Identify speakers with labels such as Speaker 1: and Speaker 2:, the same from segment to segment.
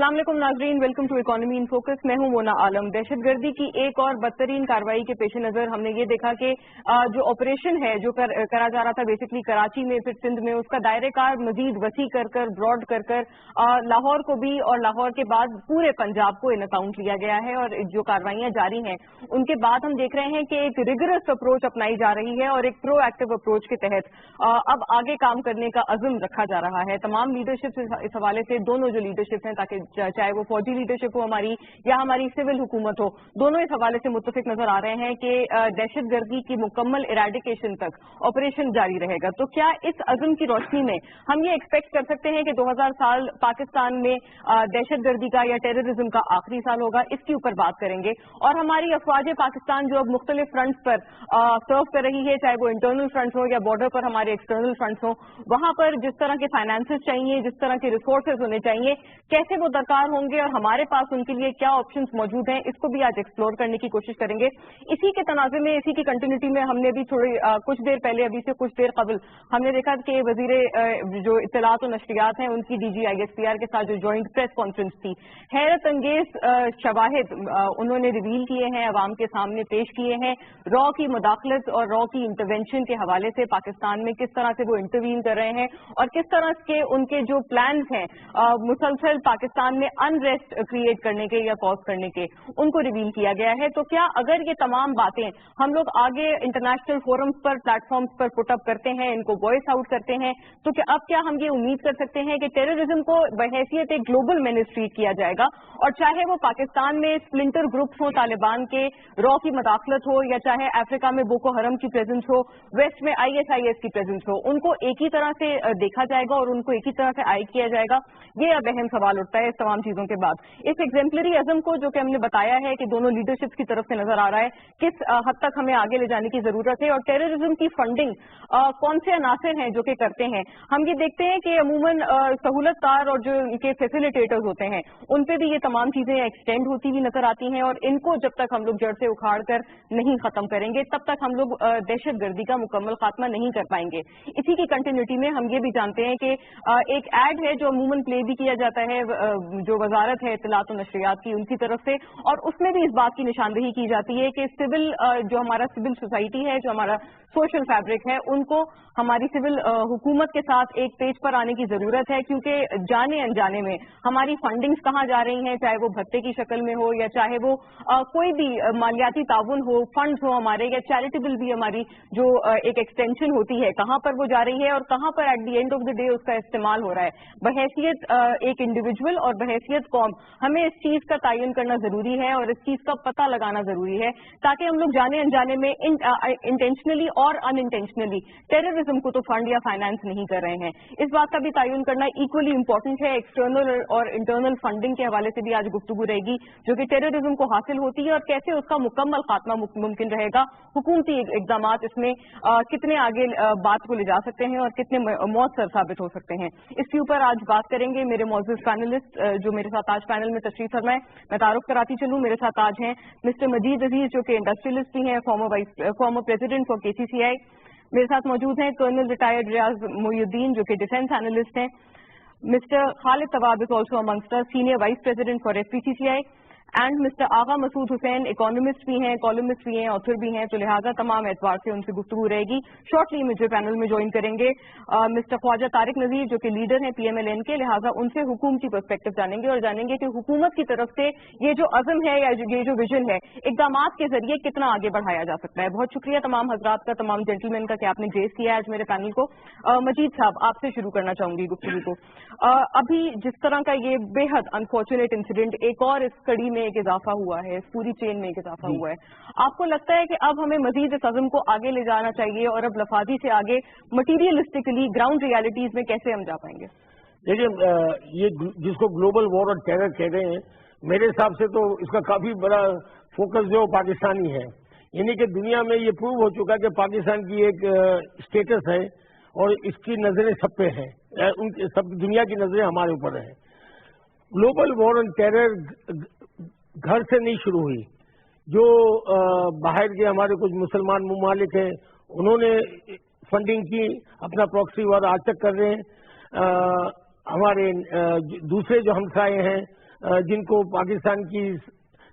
Speaker 1: अस्सलाम वालेकुम नाजरीन, welcome to economy in focus. मैं हूं मोना आलम। दहशतगर्दी की एक और बदतरीन कार्रवाई के पेश नजर हमने ये देखा कि जो ऑपरेशन है जो करा जा रहा था बेसिकली कराची में फिर सिंध में, उसका दायरे कार मजीद वसी कर ब्रॉड कर लाहौर को भी और लाहौर के बाद पूरे पंजाब को इन अकाउंट लिया गया है। और जो कार्रवाइयां जारी हैं उनके बाद हम देख रहे हैं कि एक रिगरस अप्रोच अपनाई जा रही है और एक प्रो एक्टिव अप्रोच के तहत अब आगे काम करने का अज़्म रखा जा रहा है। तमाम लीडरशिप इस हवाले से, दोनों जो लीडरशिप हैं, ताकि चाहे वो फौजी लीडरशिप हो हमारी या हमारी सिविल हुकूमत हो, दोनों इस हवाले से मुत्तफिक नजर आ रहे हैं कि दहशतगर्दी की मुकम्मल इराडिकेशन तक ऑपरेशन जारी रहेगा। तो क्या इस अज़्म की रोशनी में हम ये एक्सपेक्ट कर सकते हैं कि 2000 साल पाकिस्तान में दहशतगर्दी का या टेररिज्म का आखिरी साल होगा? इसके ऊपर बात करेंगे। और हमारी अफवाज पाकिस्तान जो अब मुख्तलिफ फ्रंट्स पर सर्व कर रही है, चाहे वो इंटरनल फ्रंट हो या बॉर्डर पर हमारे एक्सटर्नल फ्रंट्स हो, वहां पर जिस तरह के फाइनेंसेस चाहिए, जिस तरह के रिसोर्सेज होने चाहिए, कैसे वो दरकार होंगे और हमारे पास उनके लिए क्या ऑप्शंस मौजूद हैं, इसको भी आज एक्सप्लोर करने की कोशिश करेंगे। इसी के तनाज़े में, इसी की कंटिन्यूटी में हमने भी थोड़ी कुछ देर पहले, अभी से कुछ देर कबल, हमने देखा कि वजीर जो इत्तलात और नशरियात हैं उनकी DG-ISPR के साथ जो ज्वाइंट प्रेस कॉन्फ्रेंस थी, हैरत अंगेज शवाहिद उन्होंने रिवील किए हैं, अवाम के सामने पेश किए हैं। रॉ की मुदाखलत और रॉ की इंटरवेंशन के हवाले से पाकिस्तान में किस तरह से वो इंटरवीन कर रहे हैं और किस तरह के उनके जो प्लान्स हैं मुसलसल पाकिस्तान में अनरेस्ट क्रिएट करने के या कॉज करने के, उनको रिवील किया गया है। तो क्या अगर ये तमाम बातें हम लोग आगे इंटरनेशनल फोरम्स पर, प्लेटफॉर्म्स पर पुटअप करते हैं, इनको वॉइस आउट करते हैं, तो क्या अब क्या हम ये उम्मीद कर सकते हैं कि टेररिज्म को बहैसियत एक ग्लोबल मैनेज ट्रीट किया जाएगा? और चाहे वो पाकिस्तान में स्प्लिंटर ग्रुप्स हो तालिबान के, रॉ की मदाखलत हो, या चाहे अफ्रीका में बोको हरम की प्रेजेंस हो, वेस्ट में ISIS की प्रेजेंस हो, उनको एक ही तरह से देखा जाएगा और उनको एक ही तरह से आई किया जाएगा? ये अब अहम सवाल उठता है इस तमाम चीजों के बाद। इस एग्जेम्पलरी अज़म को जो कि हमने बताया है कि दोनों लीडरशिप की तरफ से नजर आ रहा है, किस हद तक हमें आगे ले जाने की जरूरत है और टेररिज्म की फंडिंग कौन से अनासर हैं जो कि करते हैं। हम ये देखते हैं कि अमूमन सहूलतकार और जो इनके फैसिलिटेटर्स होते हैं उन पे भी ये तमाम चीजें एक्सटेंड होती हुई नजर आती हैं और इनको जब तक हम लोग जड़ से उखाड़ कर नहीं खत्म करेंगे तब तक हम लोग दहशतगर्दी का मुकम्मल खात्मा नहीं कर पाएंगे। इसी की कंटिन्यूटी में हम ये भी जानते हैं कि एक एड है जो अमूमन प्ले भी किया जाता है जो वजारत है इत्तलात और नशरियात की, उनकी तरफ से, और उसमें भी इस बात की निशानदेही की जाती है कि सिविल जो हमारा सिविल सोसाइटी है, जो हमारा सोशल फैब्रिक है, उनको हमारी सिविल हुकूमत के साथ एक पेज पर आने की जरूरत है, क्योंकि जाने अनजाने में हमारी फंडिंग्स कहाँ जा रही हैं, चाहे वो भत्ते की शक्ल में हो या चाहे वो कोई भी मालियाती ताउन हो, फंड्स हो हमारे, या चैरिटेबल भी हमारी जो एक एक्सटेंशन होती है, कहाँ पर वो जा रही है और कहाँ पर at the end of the day उसका इस्तेमाल हो रहा है। बहैसियत एक इंडिविजुअल और बहैसियत कौम हमें इस चीज का तयन करना जरूरी है और इस चीज का पता लगाना जरूरी है, ताकि हम लोग जाने अनजाने में इंटेंशनली और अनइंटेंशनली टेररिज्म को तो फंड या फाइनेंस नहीं कर रहे हैं। इस बात का भी तयन करना इक्वली इंपॉर्टेंट है। एक्सटर्नल और इंटरनल फंडिंग के हवाले से भी आज गुफ्तगू रहेगी जो कि टेररिज्म को हासिल होती है और कैसे उसका मुकम्मल खात्मा मुमकिन रहेगा। हुकूमती इकदाम इसमें कितने आगे बात को ले जा सकते हैं और कितने मौसर साबित हो सकते हैं, इसके ऊपर आज बात करेंगे मेरे मौजूद पैनलिस्ट जो मेरे साथ आज पैनल में तशरीफ फरमाए। मैं तारुफ कराती चलूं, मेरे साथ आज हैं मिस्टर मजीद अजीज जो कि इंडस्ट्रियलिस्ट भी हैं, फॉर्मर प्रेसिडेंट फॉर KCCI। मेरे साथ मौजूद हैं कर्नल रिटायर्ड रियाज मोइनुद्दीन जो कि डिफेंस एनालिस्ट हैं। Mister Khalid Tawab is also amongst us, senior vice president for FPCCI। And mister Agha Masood Hussain economist भी हैं, कॉलमिस्ट भी हैं, ऑथर भी हैं, तो लिहाजा तमाम एतबार से उनसे गुफ्तगू रहेगी। शॉर्टली मुझे पैनल में ज्वाइन करेंगे मिस्टर ख्वाजा तारिक नजीर जो कि लीडर हैं PMLN के, लिहाजा उनसे हुकूमती पर्सपेक्टिव जानेंगे और जानेंगे कि हुकूमत की तरफ से ये जो अज़म है या ये जो विजन है इकदाम के जरिए कितना आगे बढ़ाया जा सकता है। बहुत शुक्रिया तमाम हजरात का, तमाम जेंटलमैन का कि आपने ग्रेस किया आज मेरे पैनल को। मजीद साहब, आपसे शुरू करना चाहूंगी गुफ्तगू को। अभी जिस तरह का ये बेहद अनफॉर्चुनेट इंसिडेंट, एक और इस कड़ी में एक इजाफा हुआ है, इस पूरी चेन में एक इजाफा हुआ है, आपको लगता है कि अब हमें मजीद इस अज़म को आगे ले जाना चाहिए और अब लफाजी से आगे मटीरियलिस्टिकली ग्राउंड रियलिटीज में कैसे हम जा पाएंगे?
Speaker 2: देखिए, ये जिसको ग्लोबल वॉर और टेरर कह रहे हैं, मेरे हिसाब से तो इसका काफी बड़ा फोकस जो पाकिस्तानी है, यानी कि दुनिया में ये प्रूव हो चुका है कि पाकिस्तान की एक स्टेटस है और इसकी नजरें सब पे हैं, सब दुनिया की नजरें हमारे ऊपर है। ग्लोबल वॉर और टेरर घर से नहीं शुरू हुई। जो बाहर के हमारे कुछ मुसलमान ममालिक हैं उन्होंने फंडिंग की, अपना प्रॉक्सी वार आज तक कर रहे हैं। हमारे दूसरे जो हमसाए हैं جن کو پاکستان کی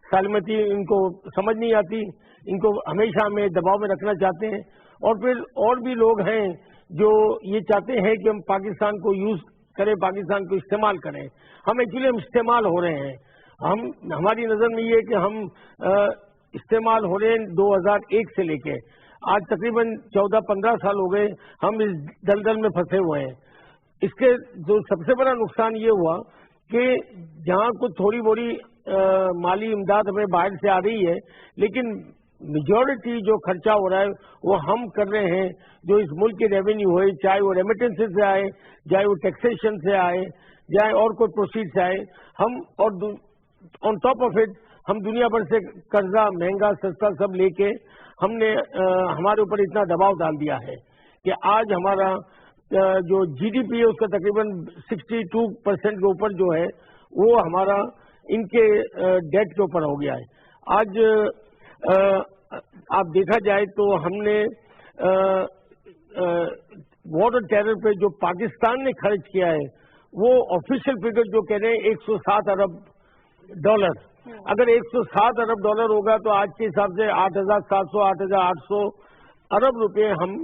Speaker 2: سالمتی ان کو سمجھ نہیں آتی، ان کو ہمیشہ ہمیں دباؤ میں رکھنا چاہتے ہیں، اور پھر اور بھی لوگ ہیں جو یہ چاہتے ہیں کہ ہم پاکستان کو یوز کریں، پاکستان کو استعمال کریں۔ ہم استعمال ہو رہے ہیں، ہماری نظر میں یہ ہے کہ ہم استعمال ہو رہے ہیں 2001 سے لے کے آج تقریباً 14-15 سال ہو گئے ہم اس دلدل میں پھنسے ہوئے ہیں۔ اس کے جو سب سے بڑا نقصان یہ ہوا کہ جہاں کچھ تھوڑی بڑی مالی امداد ہمیں باہر سے آ رہی ہے، لیکن میجورٹی جو خرچہ ہو رہا ہے وہ ہم کر رہے ہیں، جو اس ملک کی ریونیو ہے، چاہے وہ ریمیٹنس سے آئے، چاہے وہ ٹیکسیشن سے آئے، چاہے اور کوئی پروسیڈ سے آئے، ہم اور آن ٹاپ آف اٹ ہم دنیا بھر سے قرضہ مہنگا سستا سب لے کے ہم نے ہمارے اوپر اتنا دباؤ ڈال دیا ہے کہ آج ہمارا جو جی ڈی پی ہے اس کا تقریباً 62% کے اوپر جو ہے وہ ہمارا ان کے ڈیٹ کے اوپر ہو گیا ہے۔ آج آپ دیکھا جائے تو ہم نے وار اور ٹیرر پہ جو پاکستان نے خرچ کیا ہے وہ آفیشیل فگر جو کہہ رہے ہیں 107 ارب ڈالر۔ اگر 107 ارب ڈالر ہوگا تو آج کے حساب سے 8,700 8,800 ارب روپے ہم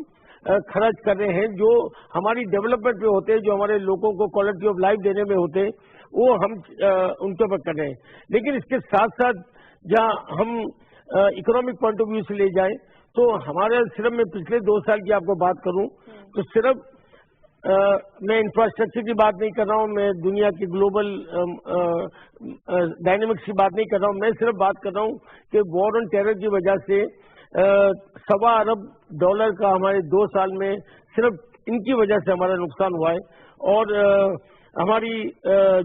Speaker 2: خرچ کر رہے ہیں، جو ہماری ڈیولپمنٹ پہ ہوتے ہیں، جو ہمارے لوگوں کو کوالٹی آف لائف دینے میں ہوتے ہیں، وہ ہم ان کے اوپر کر رہے ہیں۔ لیکن اس کے ساتھ ساتھ جہاں ہم اکنامک پوائنٹ آف ویو سے لے جائیں تو ہمارے صرف میں پچھلے 2 سال کی آپ کو بات کروں تو صرف میں انفراسٹرکچر کی بات نہیں کر رہا ہوں، میں دنیا کی گلوبل ڈائنامکس کی بات نہیں کر رہا ہوں، میں صرف بات کر رہا ہوں کہ وار آن ٹیرر کی وجہ سے 1.25 ارب ڈالر کا ہمارے 2 سال میں صرف ان کی وجہ سے ہمارا نقصان ہوا ہے۔ اور ہماری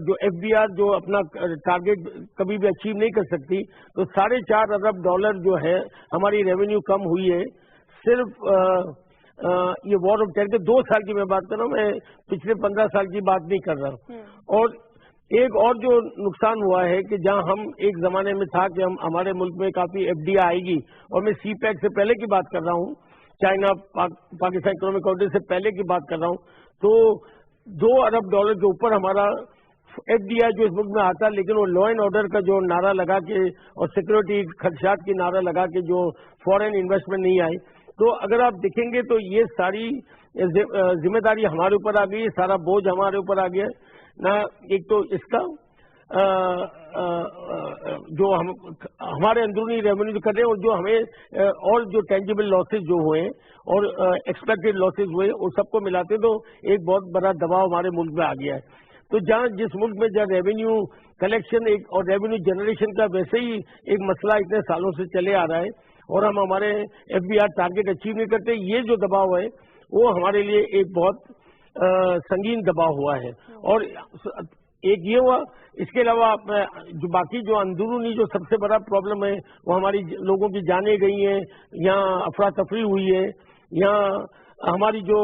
Speaker 2: جو ایف بی آر جو اپنا ٹارگیٹ کبھی بھی اچیو نہیں کر سکتی، تو 4.5 ارب ڈالر جو ہے ہماری ریونیو کم ہوئی ہے صرف یہ وار آف ٹیرر کے 2 سال کی میں بات کر رہا ہوں، میں پچھلے 15 سال کی بات نہیں کر رہا۔ اور ایک اور جو نقصان ہوا ہے کہ جہاں ہم ایک زمانے میں تھا کہ ہمارے ملک میں کافی ایف ڈی آئی آئے گی، اور میں سی پیک سے پہلے کی بات کر رہا ہوں، چائنا پاکستان اکنامک کاؤنسل سے پہلے کی بات کر رہا ہوں، تو 2 ارب ڈالر کے اوپر ہمارا ایف ڈی آئی جو اس ملک میں آتا، لیکن وہ لا اینڈ آرڈر کا جو نعرہ لگا کے اور سیکورٹی خدشات کی نعرہ لگا کے جو فورن انویسٹمنٹ نہیں آئی، تو اگر آپ دیکھیں گے تو یہ ساری ذمہ داری ہمارے اوپر آ گئی، سارا بوجھ ہمارے اوپر آ گیا نہ۔ ایک تو اس کا جو ہمارے اندرونی ریونیو کر رہے ہیں، اور جو ہمیں اور جو ٹینجیبل لاسز جو ہوئے اور ایکسپیکٹڈ لاسز ہوئے وہ سب کو ملاتے تو ایک بہت بڑا دباؤ ہمارے ملک میں آ گیا ہے۔ تو جہاں جس ملک میں جہاں ریونیو کلیکشن اور ریونیو جنریشن کا ویسے ہی ایک مسئلہ اتنے سالوں سے چلے آ رہا ہے، اور ہم ہمارے F B R target achieve نہیں کرتے، یہ جو دباؤ ہے وہ ہمارے لیے ایک بہت سنگین دباؤ ہوا ہے۔ اور ایک یہ ہوا، اس کے علاوہ جو باقی جو اندرونی جو سب سے بڑا پرابلم ہے وہ ہماری لوگوں کی جانیں گئی ہیں، یہاں افراتفری ہوئی ہے، یہاں ہماری جو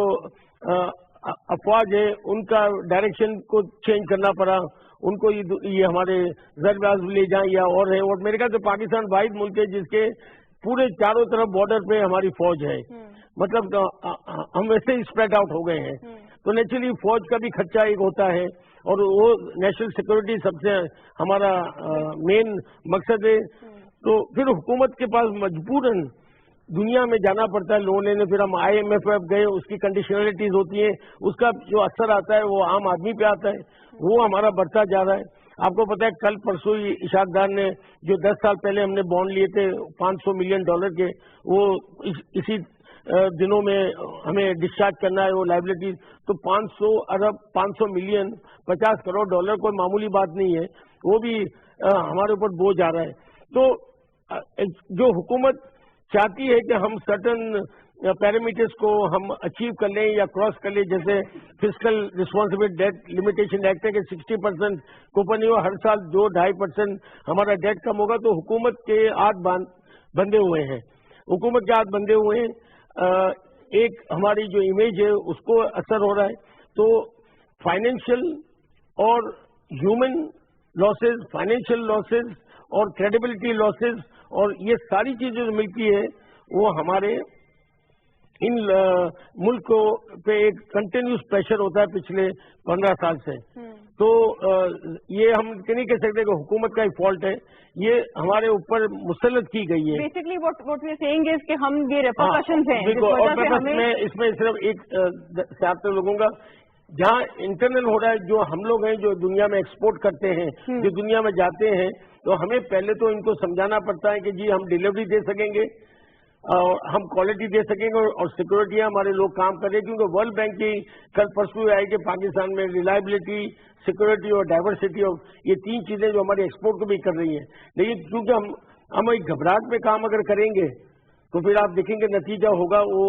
Speaker 2: افواج ہے ان کا ڈائریکشن کو چینج کرنا پڑا، ان کو یہ ہمارے زرباز لے جائیں یا اور ہے۔ اور میرے خیال سے پاکستان واحد ملک ہے جس کے پورے چاروں طرف بارڈر پہ ہماری فوج ہے، مطلب ہم ویسے ہی اسپریڈ آؤٹ ہو گئے ہیں، تو نیچرلی فوج کا بھی خرچہ ایک ہوتا ہے، اور وہ نیشنل سیکورٹی سب سے ہمارا مین مقصد ہے۔ تو پھر حکومت کے پاس مجبوراً دنیا میں جانا پڑتا ہے لون لینے، پھر ہم آئی ایم ایف گئے، اس کی کنڈیشنلٹیز ہوتی ہیں، اس کا جو اثر آتا ہے وہ عام آدمی پہ آتا ہے، وہ ہمارا بڑھتا جا رہا ہے۔ آپ کو پتا ہے کل پرسوں ہی اشاق ڈار نے جو 10 سال پہلے ہم نے بانڈ لیے تھے $500 ملین کے، وہ اسی دنوں میں ہمیں ڈسچارج کرنا ہے وہ لائبلٹیز، تو 500 ملین $50 کروڑ کوئی معمولی بات نہیں ہے، وہ بھی ہمارے اوپر بوجھ آ رہا ہے۔ تو جو حکومت چاہتی ہے کہ ہم سرٹن پیرامیٹرز کو ہم اچیو کر لیں یا کراس کر لیں، جیسے fiscal responsible debt limitation act ہے کہ 60% کو اوپر نہیں ہو، ہر سال 2-2.5% ہمارا ڈیٹ کم ہوگا، تو حکومت کے ہاتھ بندھے ہوئے ہیں، حکومت کے ہاتھ بندھے ہوئے ہیں، ایک ہماری جو امیج ہے اس کو اثر ہو رہا ہے۔ تو فائنینشیل اور ہیومن لاسز، فائنینشیل لاسز اور کریڈیبلٹی لاسز، اور یہ ساری چیزیں جو ملتی ہے وہ ہمارے ان ملک پہ ایک کنٹینیوس پریشر ہوتا ہے پچھلے 15 سال سے۔ تو یہ ہم نہیں کہہ سکتے کہ حکومت کا ہی فالٹ ہے، یہ ہمارے اوپر مسلط کی گئی ہے.
Speaker 1: Basically what we are seeing is کہ ہم یہ ریپرکشنز ہیں جس
Speaker 2: اور
Speaker 1: وجہ سے ہمیں
Speaker 2: اس میں صرف ایک ساتھ لوگوں کا جہاں انٹرنل ہو رہا ہے، جو ہم لوگ ہیں جو دنیا میں ایکسپورٹ کرتے ہیں، جو دنیا میں جاتے ہیں، تو ہمیں پہلے تو ان کو سمجھانا پڑتا ہے کہ جی ہم ڈیلیوری دے سکیں گے اور ہم کوالٹی دے سکیں گے اور سیکورٹی ہمارے لوگ کام کر رہے ہیں، کیونکہ ورلڈ بینک کی کل پرسوں آئے کہ پاکستان میں ریلائبلٹی، سیکورٹی اور ڈائیورسٹی اور یہ تین چیزیں جو ہمارے ایکسپورٹ کو بھی کر رہی ہیں. لیکن کیونکہ ہم ایک گھبراہٹ میں کام اگر کریں گے تو پھر آپ دیکھیں گے نتیجہ ہوگا وہ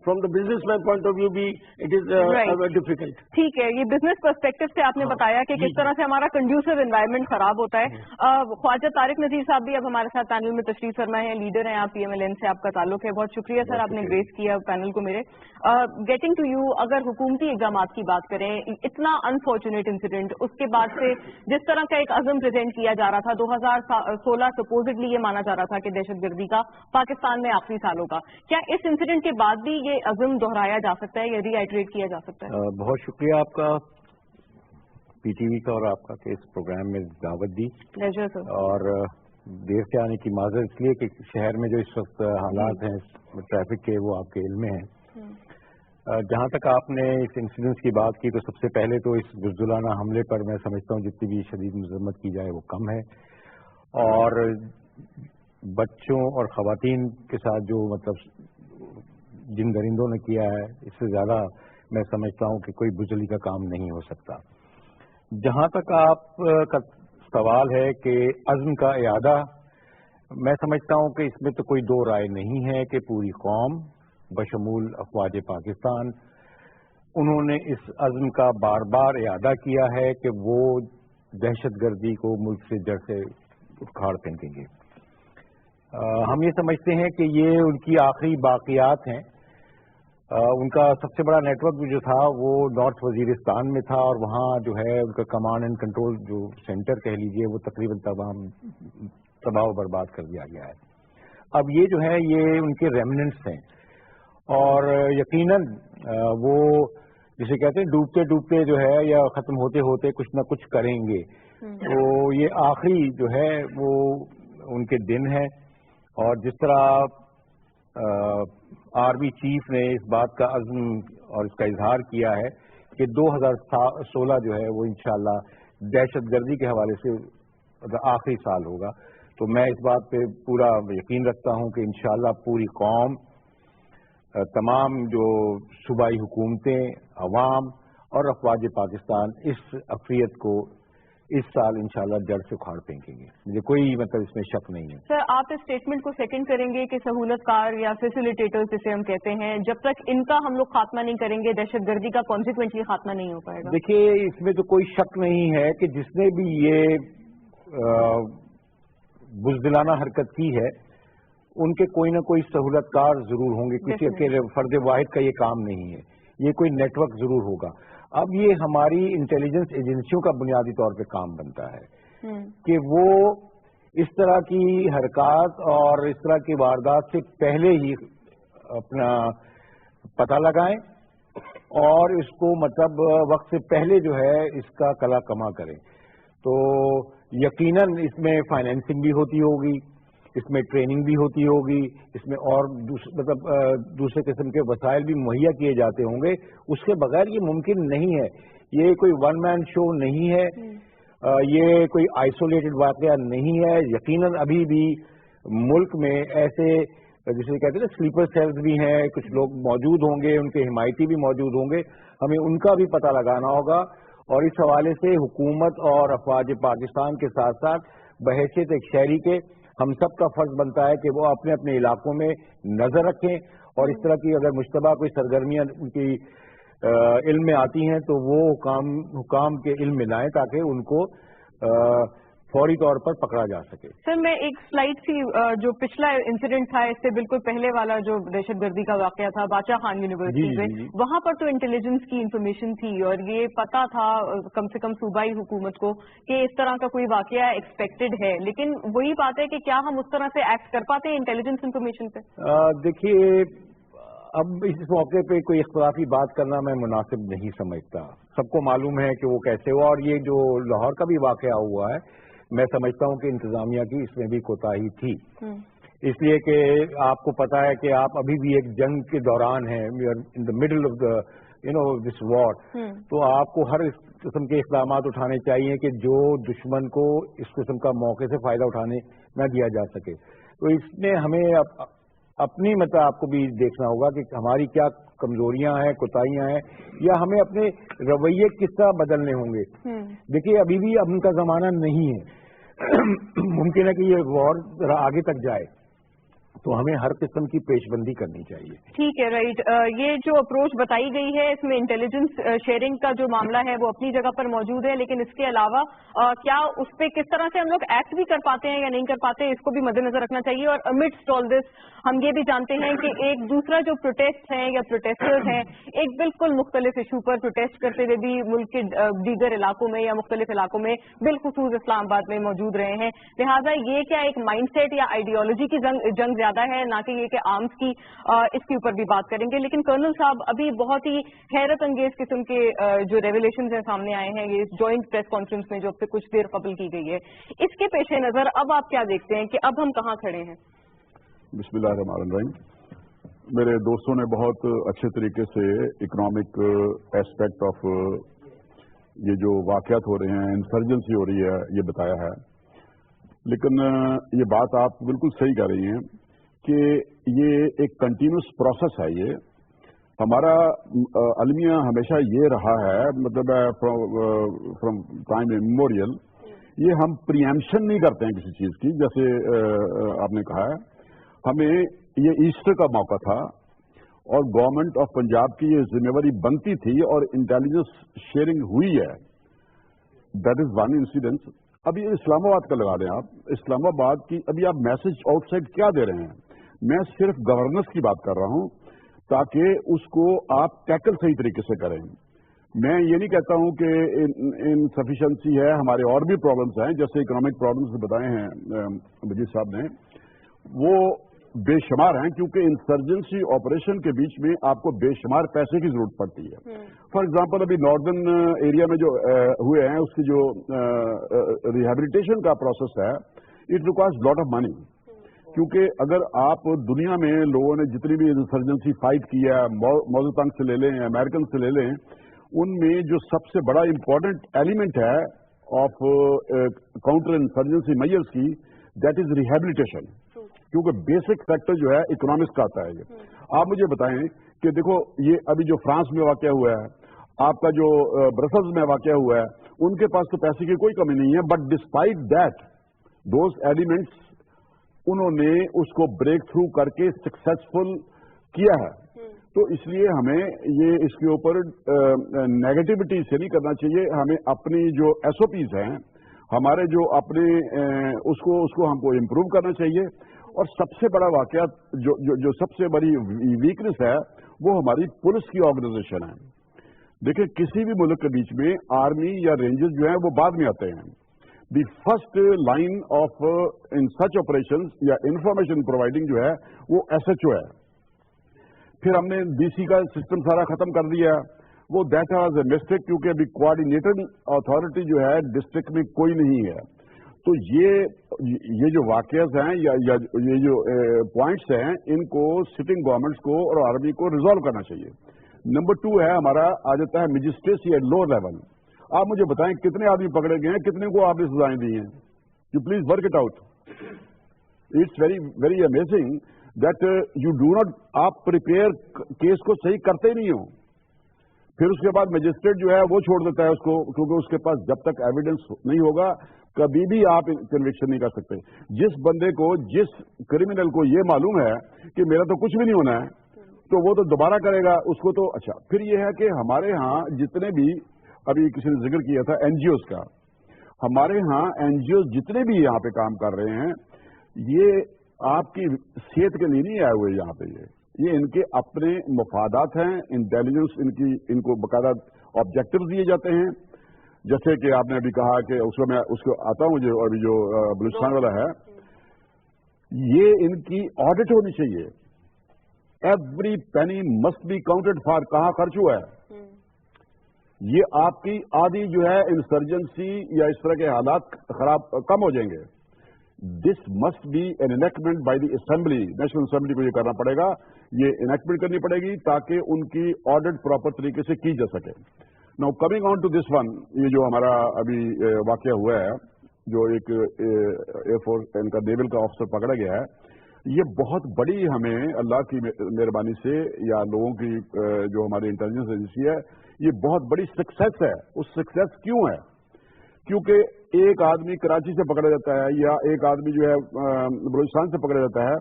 Speaker 2: from the businessman point of view بھی اٹ از ڈیفیکلٹ.
Speaker 1: ٹھیک ہے، یہ بزنس پرسپیکٹو سے آپ نے بتایا کہ کس طرح سے ہمارا کنڈیوسو انوائرمنٹ خراب ہوتا ہے. خواجہ طارق نذیر صاحب بھی اب ہمارے ساتھ پینل میں تشریف فرما ہیں، لیڈر ہیں آپ، پی ایم ایل این سے آپ کا تعلق ہے. بہت شکریہ سر، آپ نے گریس کیا پینل کو میرے. گیٹنگ ٹو یو، اگر حکومتی اقدامات کی بات کریں، اتنا انفارچونیٹ انسیڈنٹ، اس کے بعد سے جس طرح کا ایک عزم پریزنٹ کیا جا رہا تھا 2016 سپوزڈلی یہ مانا جا رہا تھا کہ دہشت گردی کا پاکستان میں آخری سالوں کا، کیا اس انسیڈنٹ کے بعد بھی یہ عزم دہرایا جا سکتا ہے یا ری آئٹریٹ کیا جا سکتا ہے؟
Speaker 3: بہت شکریہ آپ کا پی ٹی وی کا اور آپ کا کہ اس پروگرام میں دعوت دی.
Speaker 1: پلیزر سر.
Speaker 3: اور دیر سے آنے کی معذرت اس لیے کہ شہر میں جو اس وقت حالات ہیں ٹریفک کے وہ آپ کے علم میں ہیں. جہاں تک آپ نے اس انسیڈنس کی بات کی تو سب سے پہلے تو اس بزدلانہ حملے پر میں سمجھتا ہوں جتنی بھی شدید مذمت کی جائے وہ کم ہے، اور بچوں اور خواتین کے ساتھ جو مطلب جن درندوں نے کیا ہے اس سے زیادہ میں سمجھتا ہوں کہ کوئی بزدلی کا کام نہیں ہو سکتا. جہاں تک آپ کا سوال ہے کہ عزم کا اعادہ، میں سمجھتا ہوں کہ اس میں تو کوئی دو رائے نہیں ہے کہ پوری قوم بشمول افواج پاکستان انہوں نے اس عزم کا بار بار اعادہ کیا ہے کہ وہ دہشت گردی کو ملک سے جڑ سے اکھاڑ پھینکیں گے. ہم یہ سمجھتے ہیں کہ یہ ان کی آخری باقیات ہیں. ان کا سب سے بڑا نیٹ ورک جو تھا وہ نارتھ وزیرستان میں تھا، اور وہاں جو ہے ان کا کمانڈ اینڈ کنٹرول جو سینٹر کہہ لیجئے وہ تقریباً تباہ و برباد کر دیا گیا ہے. اب یہ جو ہے یہ ان کے ریمننٹس ہیں، اور یقیناً وہ جسے کہتے ہیں ڈوبتے ڈوبتے جو ہے یا ختم ہوتے ہوتے کچھ نہ کچھ کریں گے. تو یہ آخری جو ہے وہ ان کے دن ہے، اور جس طرح آرمی چیف نے اس بات کا عزم اور اس کا اظہار کیا ہے کہ 2016 جو ہے وہ انشاءاللہ دہشت گردی کے حوالے سے آخری سال ہوگا. تو میں اس بات پہ پورا یقین رکھتا ہوں کہ انشاءاللہ پوری قوم، تمام جو صوبائی حکومتیں، عوام اور افواج پاکستان اس عقیدت کو اس سال انشاءاللہ جڑ سے اکھاڑ پھینکیں گے. مجھے کوئی مطلب اس میں شک نہیں ہے.
Speaker 1: سر، آپ اس اسٹیٹمنٹ کو سیکنڈ کریں گے کہ سہولت کار یا فیسیلیٹیٹر جسے ہم کہتے ہیں، جب تک ان کا ہم لوگ خاتمہ نہیں کریں گے دہشت گردی کا کانسیکوینٹلی خاتمہ نہیں ہو پائے گا؟
Speaker 3: دیکھیے اس میں تو کوئی شک نہیں ہے کہ جس نے بھی یہ بزدلانہ حرکت کی ہے ان کے کوئی نہ کوئی سہولت کار ضرور ہوں گے. کسی اکیلے فرد واحد کا یہ کام نہیں ہے، یہ کوئی نیٹ ورک ضرور ہوگا. اب یہ ہماری انٹیلیجنس ایجنسیوں کا بنیادی طور پہ کام بنتا ہے کہ وہ اس طرح کی حرکات اور اس طرح کی واردات سے پہلے ہی اپنا پتہ لگائیں اور اس کو مطلب وقت سے پہلے جو ہے اس کا کلا کما کریں. تو یقیناً اس میں فائنینسنگ بھی ہوتی ہوگی، اس میں ٹریننگ بھی ہوتی ہوگی، اس میں اور مطلب دوسرے قسم کے وسائل بھی مہیا کیے جاتے ہوں گے. اس کے بغیر یہ ممکن نہیں ہے. یہ کوئی ون مین شو نہیں ہے، یہ کوئی آئسولیٹڈ واقعہ نہیں ہے. یقیناً ابھی بھی ملک میں ایسے جسے کہتے ہیں سلیپر سیلز بھی ہیں، کچھ لوگ موجود ہوں گے، ان کے حمایتی بھی موجود ہوں گے. ہمیں ان کا بھی پتہ لگانا ہوگا، اور اس حوالے سے حکومت اور افواج پاکستان کے ساتھ ساتھ بحیثیت ایک شہری کے ہم سب کا فرض بنتا ہے کہ وہ اپنے اپنے علاقوں میں نظر رکھیں، اور اس طرح کی اگر مشتبہ کوئی سرگرمیاں ان کی علم میں آتی ہیں تو وہ حکام کے علم میں لائیں تاکہ ان کو فوری طور پر پکڑا جا سکے.
Speaker 1: سر، میں ایک سلائڈ سی جو پچھلا انسیڈنٹ تھا اس سے بالکل پہلے والا جو دہشت گردی کا واقعہ تھا باچا خان یونیورسٹی میں، وہاں پر تو انٹیلیجنس کی انفارمیشن تھی اور یہ پتا تھا کم سے کم صوبائی حکومت کو کہ اس طرح کا کوئی واقعہ ایکسپیکٹڈ ہے، لیکن وہی بات ہے کہ کیا ہم اس طرح سے ایکٹ کر پاتے ہیں انٹیلیجنس انفارمیشن پہ؟
Speaker 3: دیکھیے اب اس موقع پہ کوئی اختلافی بات کرنا میں مناسب نہیں سمجھتا. سب کو معلوم ہے کہ وہ کیسے ہوا، اور یہ جو لاہور کا بھی واقعہ ہوا ہے میں سمجھتا ہوں کہ انتظامیہ کی اس میں بھی کوتاہی تھی، اس لیے کہ آپ کو پتا ہے کہ آپ ابھی بھی ایک جنگ کے دوران ہیں، ان دا مڈل آف دا دس وار، تو آپ کو ہر قسم کے اقدامات اٹھانے چاہیے کہ جو دشمن کو اس قسم کا موقع سے فائدہ اٹھانے نہ دیا جا سکے. تو اس میں ہمیں اپنی آپ کو بھی دیکھنا ہوگا کہ ہماری کیا کمزوریاں ہیں، کوتاہیاں ہیں، یا ہمیں اپنے رویے کس طرح بدلنے ہوں گے. دیکھیے ابھی بھی اب ان کا زمانہ نہیں ہے، ممکن ہے کہ یہ وار ذرا آگے تک جائے، تو ہمیں ہر قسم کی پیش بندی کرنی چاہیے.
Speaker 1: ٹھیک ہے، رائٹ. یہ جو اپروچ بتائی گئی ہے اس میں انٹیلیجنس شیئرنگ کا جو معاملہ ہے وہ اپنی جگہ پر موجود ہے، لیکن اس کے علاوہ کیا اس پہ کس طرح سے ہم لوگ ایکٹ بھی کر پاتے ہیں یا نہیں کر پاتے، اس کو بھی مد نظر رکھنا چاہیے. اور امڈسٹ آل دس ہم یہ بھی جانتے ہیں کہ ایک دوسرا جو پروٹیسٹ ہیں یا پروٹیسٹرز ہیں ایک بالکل مختلف ایشو پر پروٹیسٹ کرتے ہوئے بھی ملک کے دیگر علاقوں میں یا مختلف علاقوں میں بالخصوص اسلام آباد میں موجود رہے ہیں. لہٰذا یہ کیا ایک مائنڈ سیٹ یا آئیڈیالوجی کی جنگ زیادہ ہے، نہ کہ یہ کہ آرمز کی، اس کے اوپر بھی بات کریں گے. لیکن کرنل صاحب ابھی بہت ہی حیرت انگیز قسم کے جو ریویلیشنز ہیں سامنے آئے ہیں یہ جوائنٹ پریس کانفرنس میں جو اب سے کچھ دیر قبل کی گئی ہے، اس کے پیش نظر اب آپ کیا دیکھتے ہیں کہ اب ہم کہاں کھڑے ہیں؟
Speaker 4: بسم اللہ الرحمن الرحیم. میرے دوستوں نے بہت اچھے طریقے سے اکنامک ایسپیکٹ آف یہ جو واقعات ہو رہے ہیں، انسرجنسی ہو رہی ہے، یہ بتایا ہے. لیکن یہ بات آپ بالکل صحیح کہہ رہی ہیں کہ یہ ایک کنٹینیوس پروسیس ہے. یہ ہمارا المیہ ہمیشہ یہ رہا ہے، مطلب فرام ٹائم میموریل یہ ہم پریمپشن نہیں کرتے ہیں کسی چیز کی. جیسے آپ نے کہا ہے، ہمیں یہ ایسٹر کا موقع تھا اور گورنمنٹ آف پنجاب کی یہ ذمہ داری بنتی تھی اور انٹیلیجنس شیئرنگ ہوئی ہے. That is one incidence. ابھی اسلام آباد کا لگا دیں آپ، اسلام آباد کی ابھی آپ میسج آؤٹ سائڈ کیا دے رہے ہیں؟ میں صرف گورننس کی بات کر رہا ہوں تاکہ اس کو آپ ٹیکل صحیح طریقے سے کریں. میں یہ نہیں کہتا ہوں کہ انسفیشنسی ہے، ہمارے اور بھی پرابلمس ہیں جیسے اکنامک پرابلمس بتائے ہیں مجید صاحب نے، وہ بے شمار ہیں کیونکہ انسرجنسی آپریشن کے بیچ میں آپ کو بے شمار پیسے کی ضرورت پڑتی ہے. فار ایگزامپل ابھی ناردرن ایریا میں جو ہوئے ہیں اس کی جو ریہیبلیٹیشن کا پروسیس ہے، it requires lot of money. کیونکہ اگر آپ دنیا میں لوگوں نے جتنی بھی انسرجنسی فائٹ کی ہے، موزتنگ سے لے لیں، امریکن سے لے لیں، ان میں جو سب سے بڑا امپورٹنٹ ایلیمنٹ ہے آف کاؤنٹر انسرجنسی میئرز کی، دیٹ از ریہیبلیٹیشن. کیونکہ بیسک فیکٹر جو ہے اکنامکس کا آتا ہے. یہ آپ مجھے بتائیں کہ دیکھو یہ ابھی جو فرانس میں واقع ہوا ہے، آپ کا جو برسلز میں واقع ہوا ہے، ان کے پاس تو پیسے کی کوئی کمی نہیں ہے، but despite that those elements انہوں نے اس کو بریک تھرو کر کے سکسیسفل کیا ہے. تو اس لیے ہمیں یہ اس کے اوپر نیگیٹیوٹی سے نہیں کرنا چاہیے. ہمیں اپنی جو ایس او پیز ہیں، ہمارے جو اپنے اس کو ہم کو امپروو کرنا چاہیے. اور سب سے بڑا واقعہ جو سب سے بڑی ویکنس ہے وہ ہماری پولیس کی آرگنائزیشن ہے. دیکھیں کسی بھی ملک کے بیچ میں آرمی یا رینجرز جو ہیں وہ بعد میں آتے ہیں. The first line of in such operation یا انفارمیشن پرووائڈنگ جو ہے وہ ایس ایچ او ہے. پھر ہم نے ڈی سی کا سسٹم سارا ختم کر دیا. وہ دیٹ واز اے مسٹیک کیونکہ ابھی کوآرڈینیٹنگ اتھارٹی جو ہے ڈسٹرکٹ میں کوئی نہیں ہے. تو یہ جو واقعات ہیں یا یہ جو پوائنٹس ہیں ان کو سٹنگ گورنمنٹس کو اور آرمی کو ریزالو کرنا چاہیے. نمبر 2 ہے ہمارا آ جاتا ہے مجسٹریسی ایٹ لوور لیول. آپ مجھے بتائیں کتنے آدمی پکڑے گئے ہیں، کتنے کو آپ نے سزائیں دی ہیں؟ You please work it out. It's very very amazing that you do not, آپ پریپیئر کیس کو صحیح کرتے ہی نہیں ہو. پھر اس کے بعد مجسٹریٹ جو ہے وہ چھوڑ دیتا ہے اس کو، کیونکہ اس کے پاس جب تک ایویڈنس نہیں ہوگا کبھی بھی آپ کنوکشن نہیں کر سکتے. جس بندے کو، جس کریمنل کو یہ معلوم ہے کہ میرا تو کچھ بھی نہیں ہونا ہے تو وہ تو دوبارہ کرے گا اس کو. تو اچھا پھر یہ ہے کہ ہمارے ہاں جتنے بھی، ابھی کسی نے ذکر کیا تھا این جی اوز کا، ہمارے ہاں این جی اوز جتنے بھی یہاں پہ کام کر رہے ہیں یہ آپ کی صحت کے لیے نہیں آئے ہوئے یہاں پہ. یہ ان کے اپنے مفادات ہیں. انٹیلیجنس ان کو باقاعدہ آبجیکٹو دیے جاتے ہیں. جیسے کہ آپ نے ابھی کہا کہ اس کو میں اس کو آتا ہوں جو ابھی جو بلوچستان والا ہے، یہ ان کی آڈٹ ہونی چاہیے. Every penny must be counted for کہاں خرچ ہوا ہے. یہ آپ کی آدھی جو ہے انسرجنسی یا اس طرح کے حالات خراب کم ہو جائیں گے. This must be an enactment by the assembly. National assembly کو یہ کرنا پڑے گا, یہ انیکٹمنٹ کرنی پڑے گی تاکہ ان کی آڈٹ پراپر طریقے سے کی جا سکے. Now coming on to this one, یہ جو ہمارا ابھی واقعہ ہوا ہے, جو ایک ایئر فورس ان کا نیول کا آفیسر پکڑا گیا ہے, یہ بہت بڑی ہمیں اللہ کی مہربانی سے یا لوگوں کی جو ہماری انٹیلیجنس ایجنسی ہے, یہ بہت بڑی سکسیس ہے. اس سکسیس کیوں ہے؟ کیونکہ ایک آدمی کراچی سے پکڑا جاتا ہے یا ایک آدمی جو ہے بلوچستان سے پکڑا جاتا ہے,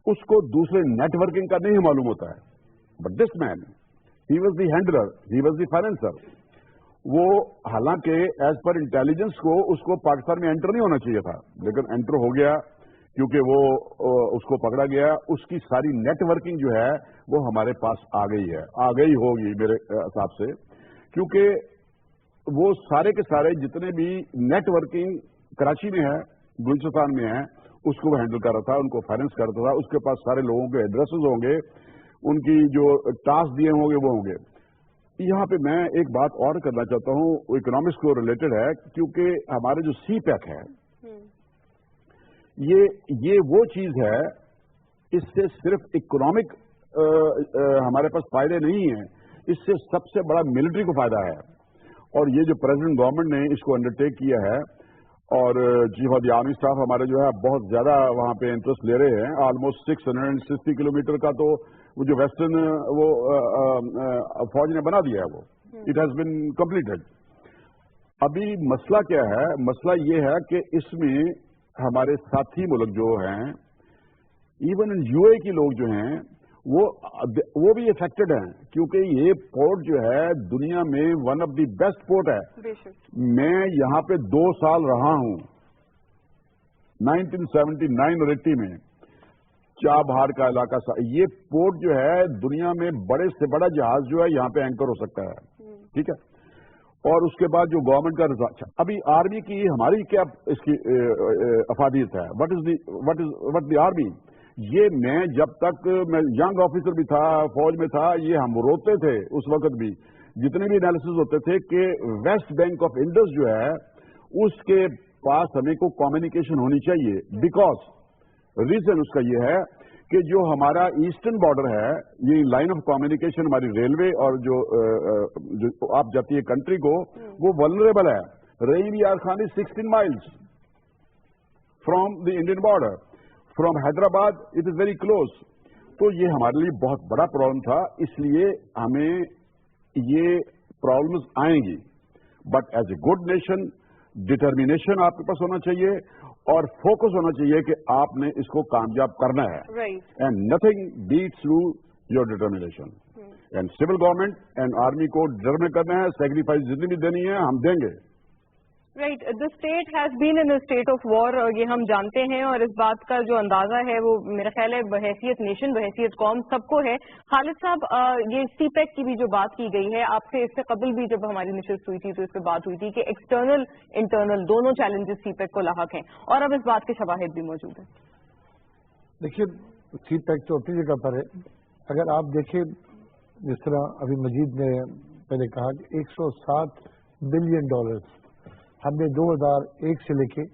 Speaker 4: اس کو دوسرے نیٹ ورکنگ کا نہیں معلوم ہوتا ہے. But this man, he was the handler, he was the financier. وہ حالانکہ ایز پر انٹیلیجنس کو اس کو پاکستان میں انٹر نہیں ہونا چاہیے تھا, لیکن انٹر ہو گیا کیونکہ وہ اس کو پکڑا گیا. اس کی ساری نیٹ ورکنگ جو ہے وہ ہمارے پاس آ گئی ہے, آ گئی ہوگی میرے حساب سے, کیونکہ وہ سارے کے سارے جتنے بھی نیٹ ورکنگ کراچی میں ہے, بلوچستان میں ہے, اس کو وہ ہینڈل کر رہا تھا, ان کو فائنینس کر رہا تھا. اس کے پاس سارے لوگوں کے ایڈریسز ہوں گے, ان کی جو ٹاسک دیے ہوں گے وہ ہوں گے. یہاں پہ میں ایک بات اور کرنا چاہتا ہوں, اکنامکس کو ریلیٹڈ ہے, کیونکہ ہمارے جو سی پیک ہے یہ وہ چیز ہے, اس سے صرف اکنامک ہمارے پاس فائدے نہیں ہیں, اس سے سب سے بڑا ملٹری کو فائدہ ہے. اور یہ جو پریزیڈنٹ گورنمنٹ نے اس کو انڈرٹیک کیا ہے, اور chief of the army staff ہمارے جو ہے بہت زیادہ وہاں پہ انٹرسٹ لے رہے ہیں. آلموسٹ 660 کلومیٹر کا تو وہ جو ویسٹرن وہ فوج نے بنا دیا ہے, وہ اٹ ہیز بین کمپلیٹڈ. ابھی مسئلہ کیا ہے؟ مسئلہ یہ ہے کہ اس میں ہمارے ساتھی ملک جو ہیں, ایون یو اے کے لوگ جو ہیں وہ بھی افیکٹڈ ہیں, کیونکہ یہ پورٹ جو ہے دنیا میں one of the best port ہے. میں یہاں پہ 2 سال رہا ہوں, 1979 اور 80 میں, چابہار کا علاقہ یہ پورٹ جو ہے دنیا میں بڑے سے بڑا جہاز جو ہے یہاں پہ اینکر ہو سکتا ہے. ٹھیک ہے. اور اس کے بعد جو گورنمنٹ کا رضا, ابھی آرمی کی ہماری کیا اس کی افادیت ہے؟ What the army. یہ میں جب تک میں ینگ آفیسر بھی تھا, فوج میں تھا, یہ ہم روتے تھے اس وقت بھی, جتنے بھی انالیسز ہوتے تھے کہ ویسٹ بینک آف انڈس جو ہے اس کے پاس ہمیں کو کمیونیکیشن ہونی چاہیے. بیکاز ریزن اس کا یہ ہے کہ جو ہمارا ایسٹرن بارڈر ہے, یہ لائن آف کمیونیکیشن ہماری ریلوے اور جو آپ جاتی ہے کنٹری کو, وہ ولنریبل ہے. Rahim Yar Khan 16 miles from the Indian border, from Hyderabad it is very close. تو یہ ہمارے لیے بہت بڑا پرابلم تھا, اس لیے ہمیں یہ پرابلمز آئیں گی. But as a good nation determination آپ کے پاس ہونا چاہیے اور فوکس ہونا چاہیے کہ آپ نے اس کو کامیاب کرنا ہے. And nothing beats through your determination. And civil government and army کو ڈٹرمن کرنا ہے, سیکریفائس جتنی بھی دینی ہے ہم دیں گے.
Speaker 1: Right. The state has been in state of war, یہ ہم جانتے ہیں, اور اس بات کا جو اندازہ ہے وہ میرا خیال ہے بحیثیت نیشن, بحیثیت قوم سب کو ہے. خالد صاحب, یہ سی پیک کی بھی جو بات کی گئی ہے, آپ سے اس سے قبل بھی جب ہماری نشست ہوئی تھی تو اس پہ بات ہوئی تھی کہ ایکسٹرنل انٹرنل دونوں چیلنجز سی پیک کو لاحق ہیں, اور اب اس بات کے شواہد بھی موجود ہیں.
Speaker 2: دیکھیے, سی پیک تو اپنی جگہ پر ہے. اگر آپ دیکھیں جس طرح ابھی مجید نے پہلے کہا کہ $107 بلین ہم نے 2001 سے لے کے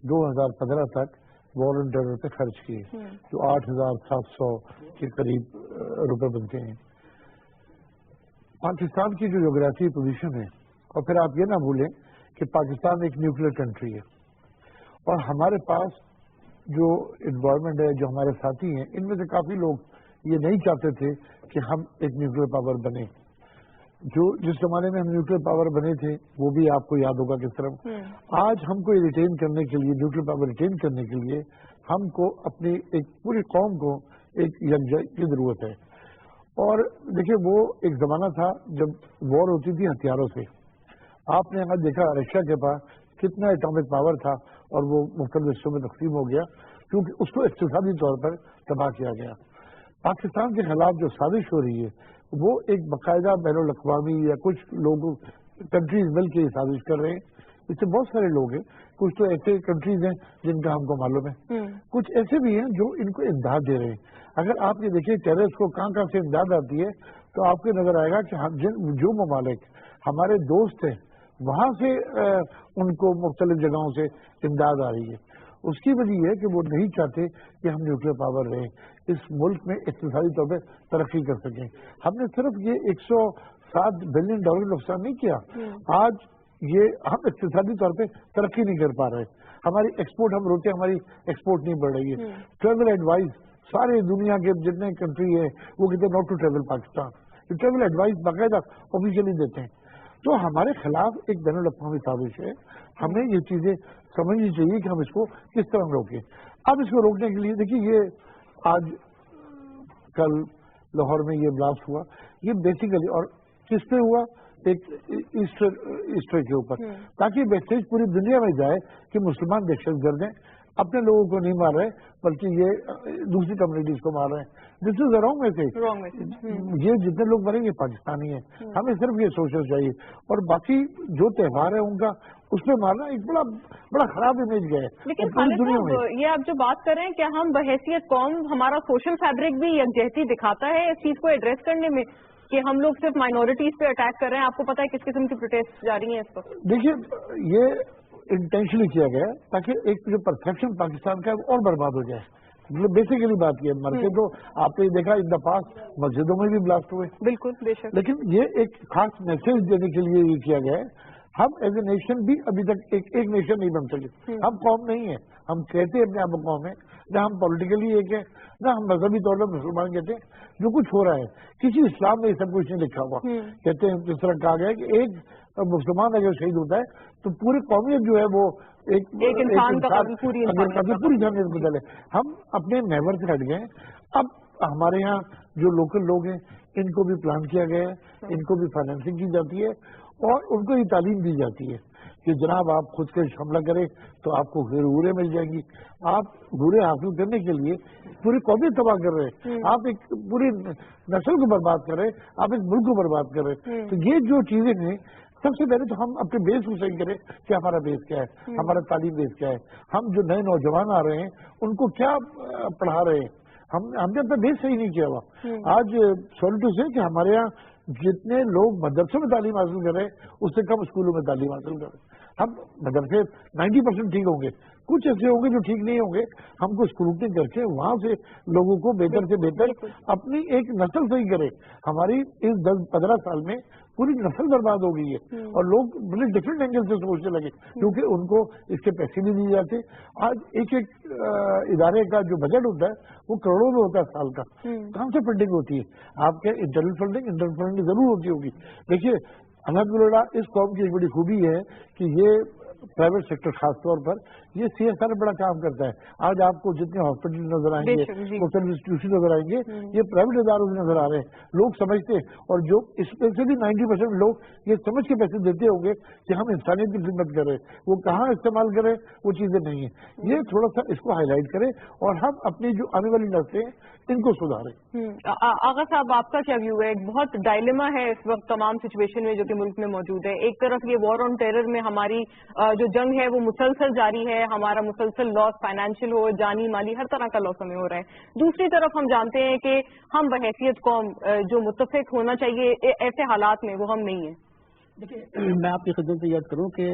Speaker 2: 2015 تک وار آن ٹیرر پہ خرچ کیے, جو 8,700 کے قریب روپے بنتے ہیں. پاکستان کی جو جغرافی پوزیشن ہے, اور پھر آپ یہ نہ بھولیں کہ پاکستان ایک نیوکلیر کنٹری ہے, اور ہمارے پاس جو انوائرمنٹ ہے, جو ہمارے ساتھی ہیں, ان میں سے کافی لوگ یہ نہیں چاہتے تھے کہ ہم ایک نیوکلیر پاور بنیں. جو جس زمانے میں ہم نیوکلیر پاور بنے تھے وہ بھی آپ کو یاد ہوگا کس طرح. آج ہم کو یہ ریٹین کرنے کے لیے, نیوکلیر پاور ریٹین کرنے کے لیے ہم کو اپنی ایک پوری قوم کو ایک یکجائی کی ضرورت ہے. اور دیکھیے, وہ ایک زمانہ تھا جب وار ہوتی تھی ہتھیاروں سے. آپ نے آج دیکھا رشیا کے پاس کتنا ایٹامک پاور تھا, اور وہ مختلف حصوں میں تقسیم ہو گیا کیونکہ اس کو اقتصادی طور پر تباہ کیا گیا. پاکستان کے خلاف جو سازش ہو رہی ہے وہ ایک باقاعدہ بین الاقوامی یا کچھ لوگ کنٹریز مل کے سازش کر رہے ہیں. اس سے بہت سارے لوگ ہیں, کچھ تو ایسے کنٹریز ہیں جن کا ہم کو معلوم ہے, کچھ ایسے بھی ہیں جو ان کو امداد دے رہے ہیں. اگر آپ یہ دیکھیں ٹیررسٹ کو کہاں کہاں سے امداد آتی ہے تو آپ کو نظر آئے گا کہ جو ممالک
Speaker 5: ہمارے دوست ہیں وہاں سے ان کو مختلف جگہوں سے امداد آ رہی ہے. اس کی وجہ یہ ہے کہ وہ نہیں چاہتے کہ ہم نیوکلیر پاور رہیں, اس ملک میں اقتصادی طور پہ ترقی کر سکیں. ہم نے صرف یہ $107 بلین نقصان نہیں کیا, آج یہ ہم اقتصادی طور پہ ترقی نہیں کر پا رہے. ہماری ایکسپورٹ, ہم روکے ہماری ایکسپورٹ نہیں بڑھ رہی ہے. ٹریول ایڈوائز سارے دنیا کے جتنے کنٹری ہیں وہ کہتے ہیں ناٹ ٹو ٹریول پاکستان. یہ ٹریول ایڈوائز باقاعدہ آفیشلی دیتے ہیں. تو ہمارے خلاف ایک بین الاقوامی سازش ہے. ہمیں یہ چیزیں سمجھنی چاہیے کہ ہم اس کو کس طرح روکیں. اب اس کو روکنے کے لیے دیکھیے, یہ آج کل لاہور میں یہ بلاسٹ ہوا, یہ بیسیکلی اور کس پہ ہوا, ایک ایسٹر کے اوپر, تاکہ میسیج پوری دنیا میں جائے کہ مسلمان دہشت گرد ہیں, اپنے لوگوں کو نہیں مار رہے بلکہ یہ دوسری کمیونٹیز کو مار رہے ہیں. دس از اے رانگ میسج. یہ جتنے لوگ مریں گے پاکستانی ہیں. ہمیں صرف یہ سوچنا چاہیے. اور باقی جو تہوار ہے ان کا, اس پہ مارنا ایک بڑا خراب امیج گیا ہے.
Speaker 1: لیکن دنیا میں یہ آپ جو بات کر رہے ہیں, کیا ہم بحیثیت قوم, ہمارا سوشل فیبرک بھی یکجہتی دکھاتا ہے اس چیز کو ایڈریس کرنے میں کہ ہم لوگ صرف مائنورٹیز پہ اٹیک کر رہے ہیں؟ آپ کو پتا ہے کس قسم کی پروٹیسٹ جاری ہیں اس وقت؟
Speaker 5: دیکھیے, یہ انٹینشنلی کیا گیا تاکہ ایک جو پرسپشن پاکستان کا ہے اور برباد ہو جائے. مطلب بیسیکلی بات کی ہے, مرتے تو آپ نے دیکھا ان دا پاس مسجدوں میں بھی بلاسٹ ہوئے.
Speaker 1: بالکل, بے شک.
Speaker 5: لیکن یہ ایک خاص میسج دینے کے لیے یہ کیا گیا ہے. ہم ایز اے نیشن بھی ابھی تک ایک نیشن نہیں بن سکے. ہم قوم نہیں ہیں, ہم کہتے ہیں اپنے آپ کو قوم ہے, نہ ہم پولیٹیکلی ایک ہے, نہ ہم مذہبی طور پر مسلمان کہتے ہیں. جو کچھ ہو رہا ہے کسی اسلام میں یہ سب کچھ نہیں لکھا ہوا. کہتے ہیں جس طرح کہا گیا ہے کہ ایک مسلمان اگر شہید ہوتا ہے تو پوری قومیت جو ہے وہ ایک
Speaker 1: انسان کا پوری
Speaker 5: انسانیت بدل ہے. ہم اپنے نیبر سے ہٹ گئے. اب ہمارے یہاں جو لوکل لوگ ہیں ان کو بھی پلان کیا گیا ہے, ان کو بھی فائنینسنگ کی جاتی ہے اور ان کو یہ تعلیم دی جاتی ہے کہ جناب آپ خود کے حملہ کریں تو آپ کو غورے مل جائیں گی. آپ غورے حاصل کرنے کے لیے پوری قومیت تباہ کر رہے ہیں, آپ ایک پوری نسل کو برباد کر رہے ہیں, آپ ایک ملک کو برباد کر رہے ہیں. تو یہ جو چیزیں ہیں, سب سے پہلے تو ہم اپنے بیس کو صحیح کریں کہ ہمارا بیس کیا ہے, ہمارا تعلیم بیس کیا ہے, ہم جو نئے نوجوان آ رہے ہیں ان کو کیا پڑھا رہے ہیں. ہم نے اپنا بیس صحیح نہیں کیا ہوا. آج سوری ٹو سے کہ ہمارے یہاں جتنے لوگ مدرسوں میں تعلیم حاصل کر رہے ہیں اس سے کم اسکولوں میں تعلیم حاصل کر رہے ہیں. ہم مدرسے 90% ٹھیک ہوں گے, کچھ ایسے ہوں گے جو ٹھیک نہیں ہوں گے. ہم کو اسکروٹنگ کر کے وہاں سے لوگوں کو بہتر سے بہتر اپنی ایک نسل صحیح کرے. ہماری اس 10-15 سال میں پوری نسل برباد ہو گئی ہے اور لوگ بڑے ڈفرینٹ اینگل سے سوچنے لگے کیونکہ ان کو اس کے پیسے نہیں دیے جاتے. آج ایک ادارے کا جو بجٹ ہوتا ہے وہ کروڑوں میں ہوتا ہے سال کا. کہاں سے فنڈنگ ہوتی ہے؟ آپ کے انٹرنل فنڈنگ ضرور ہوتی ہوگی. دیکھیے الحمدللہ اس قوم کی ایک بڑی خوبی ہے کہ یہ پرائیویٹ سیکٹر خاص طور پر یہ CSR بڑا کام کرتا ہے. آج آپ کو جتنے ہاسپٹل نظر آئیں گے, مختلف انسٹیٹیوشن نظر آئیں گے, یہ پرائیویٹ اداروں سے نظر آ رہے ہیں. لوگ سمجھتے ہیں اور جو اسپیشلی 90% لوگ یہ سمجھ کے پیسے دیتے ہوں گے کہ ہم انسانیت کی خدمت کر رہے ہیں, وہ کہاں استعمال کریں وہ چیزیں نہیں ہیں. یہ تھوڑا سا اس کو ہائی لائٹ کریں اور ہم اپنی جو آنے والی نسلیں ہیں ان کو سدھاریں.
Speaker 1: آغا صاحب, آپ کا کیا ویو ہے؟ ایک بہت ڈائلیما ہے اس وقت تمام سچویشن میں جو کہ ملک میں موجود ہے. ایک طرف یہ وار آن ٹیرر میں ہماری جو جنگ ہے وہ مسلسل جاری ہے, ہمارا مسلسل لاس, فائنینشیل ہو, جانی مالی, ہر طرح کا لاس ہمیں ہو رہا ہے. دوسری طرف ہم جانتے ہیں کہ ہم بحیثیت قوم جو متفق ہونا چاہیے ایسے حالات میں وہ ہم نہیں ہیں.
Speaker 6: دیکھیے میں آپ کی خدمت سے یاد کروں کہ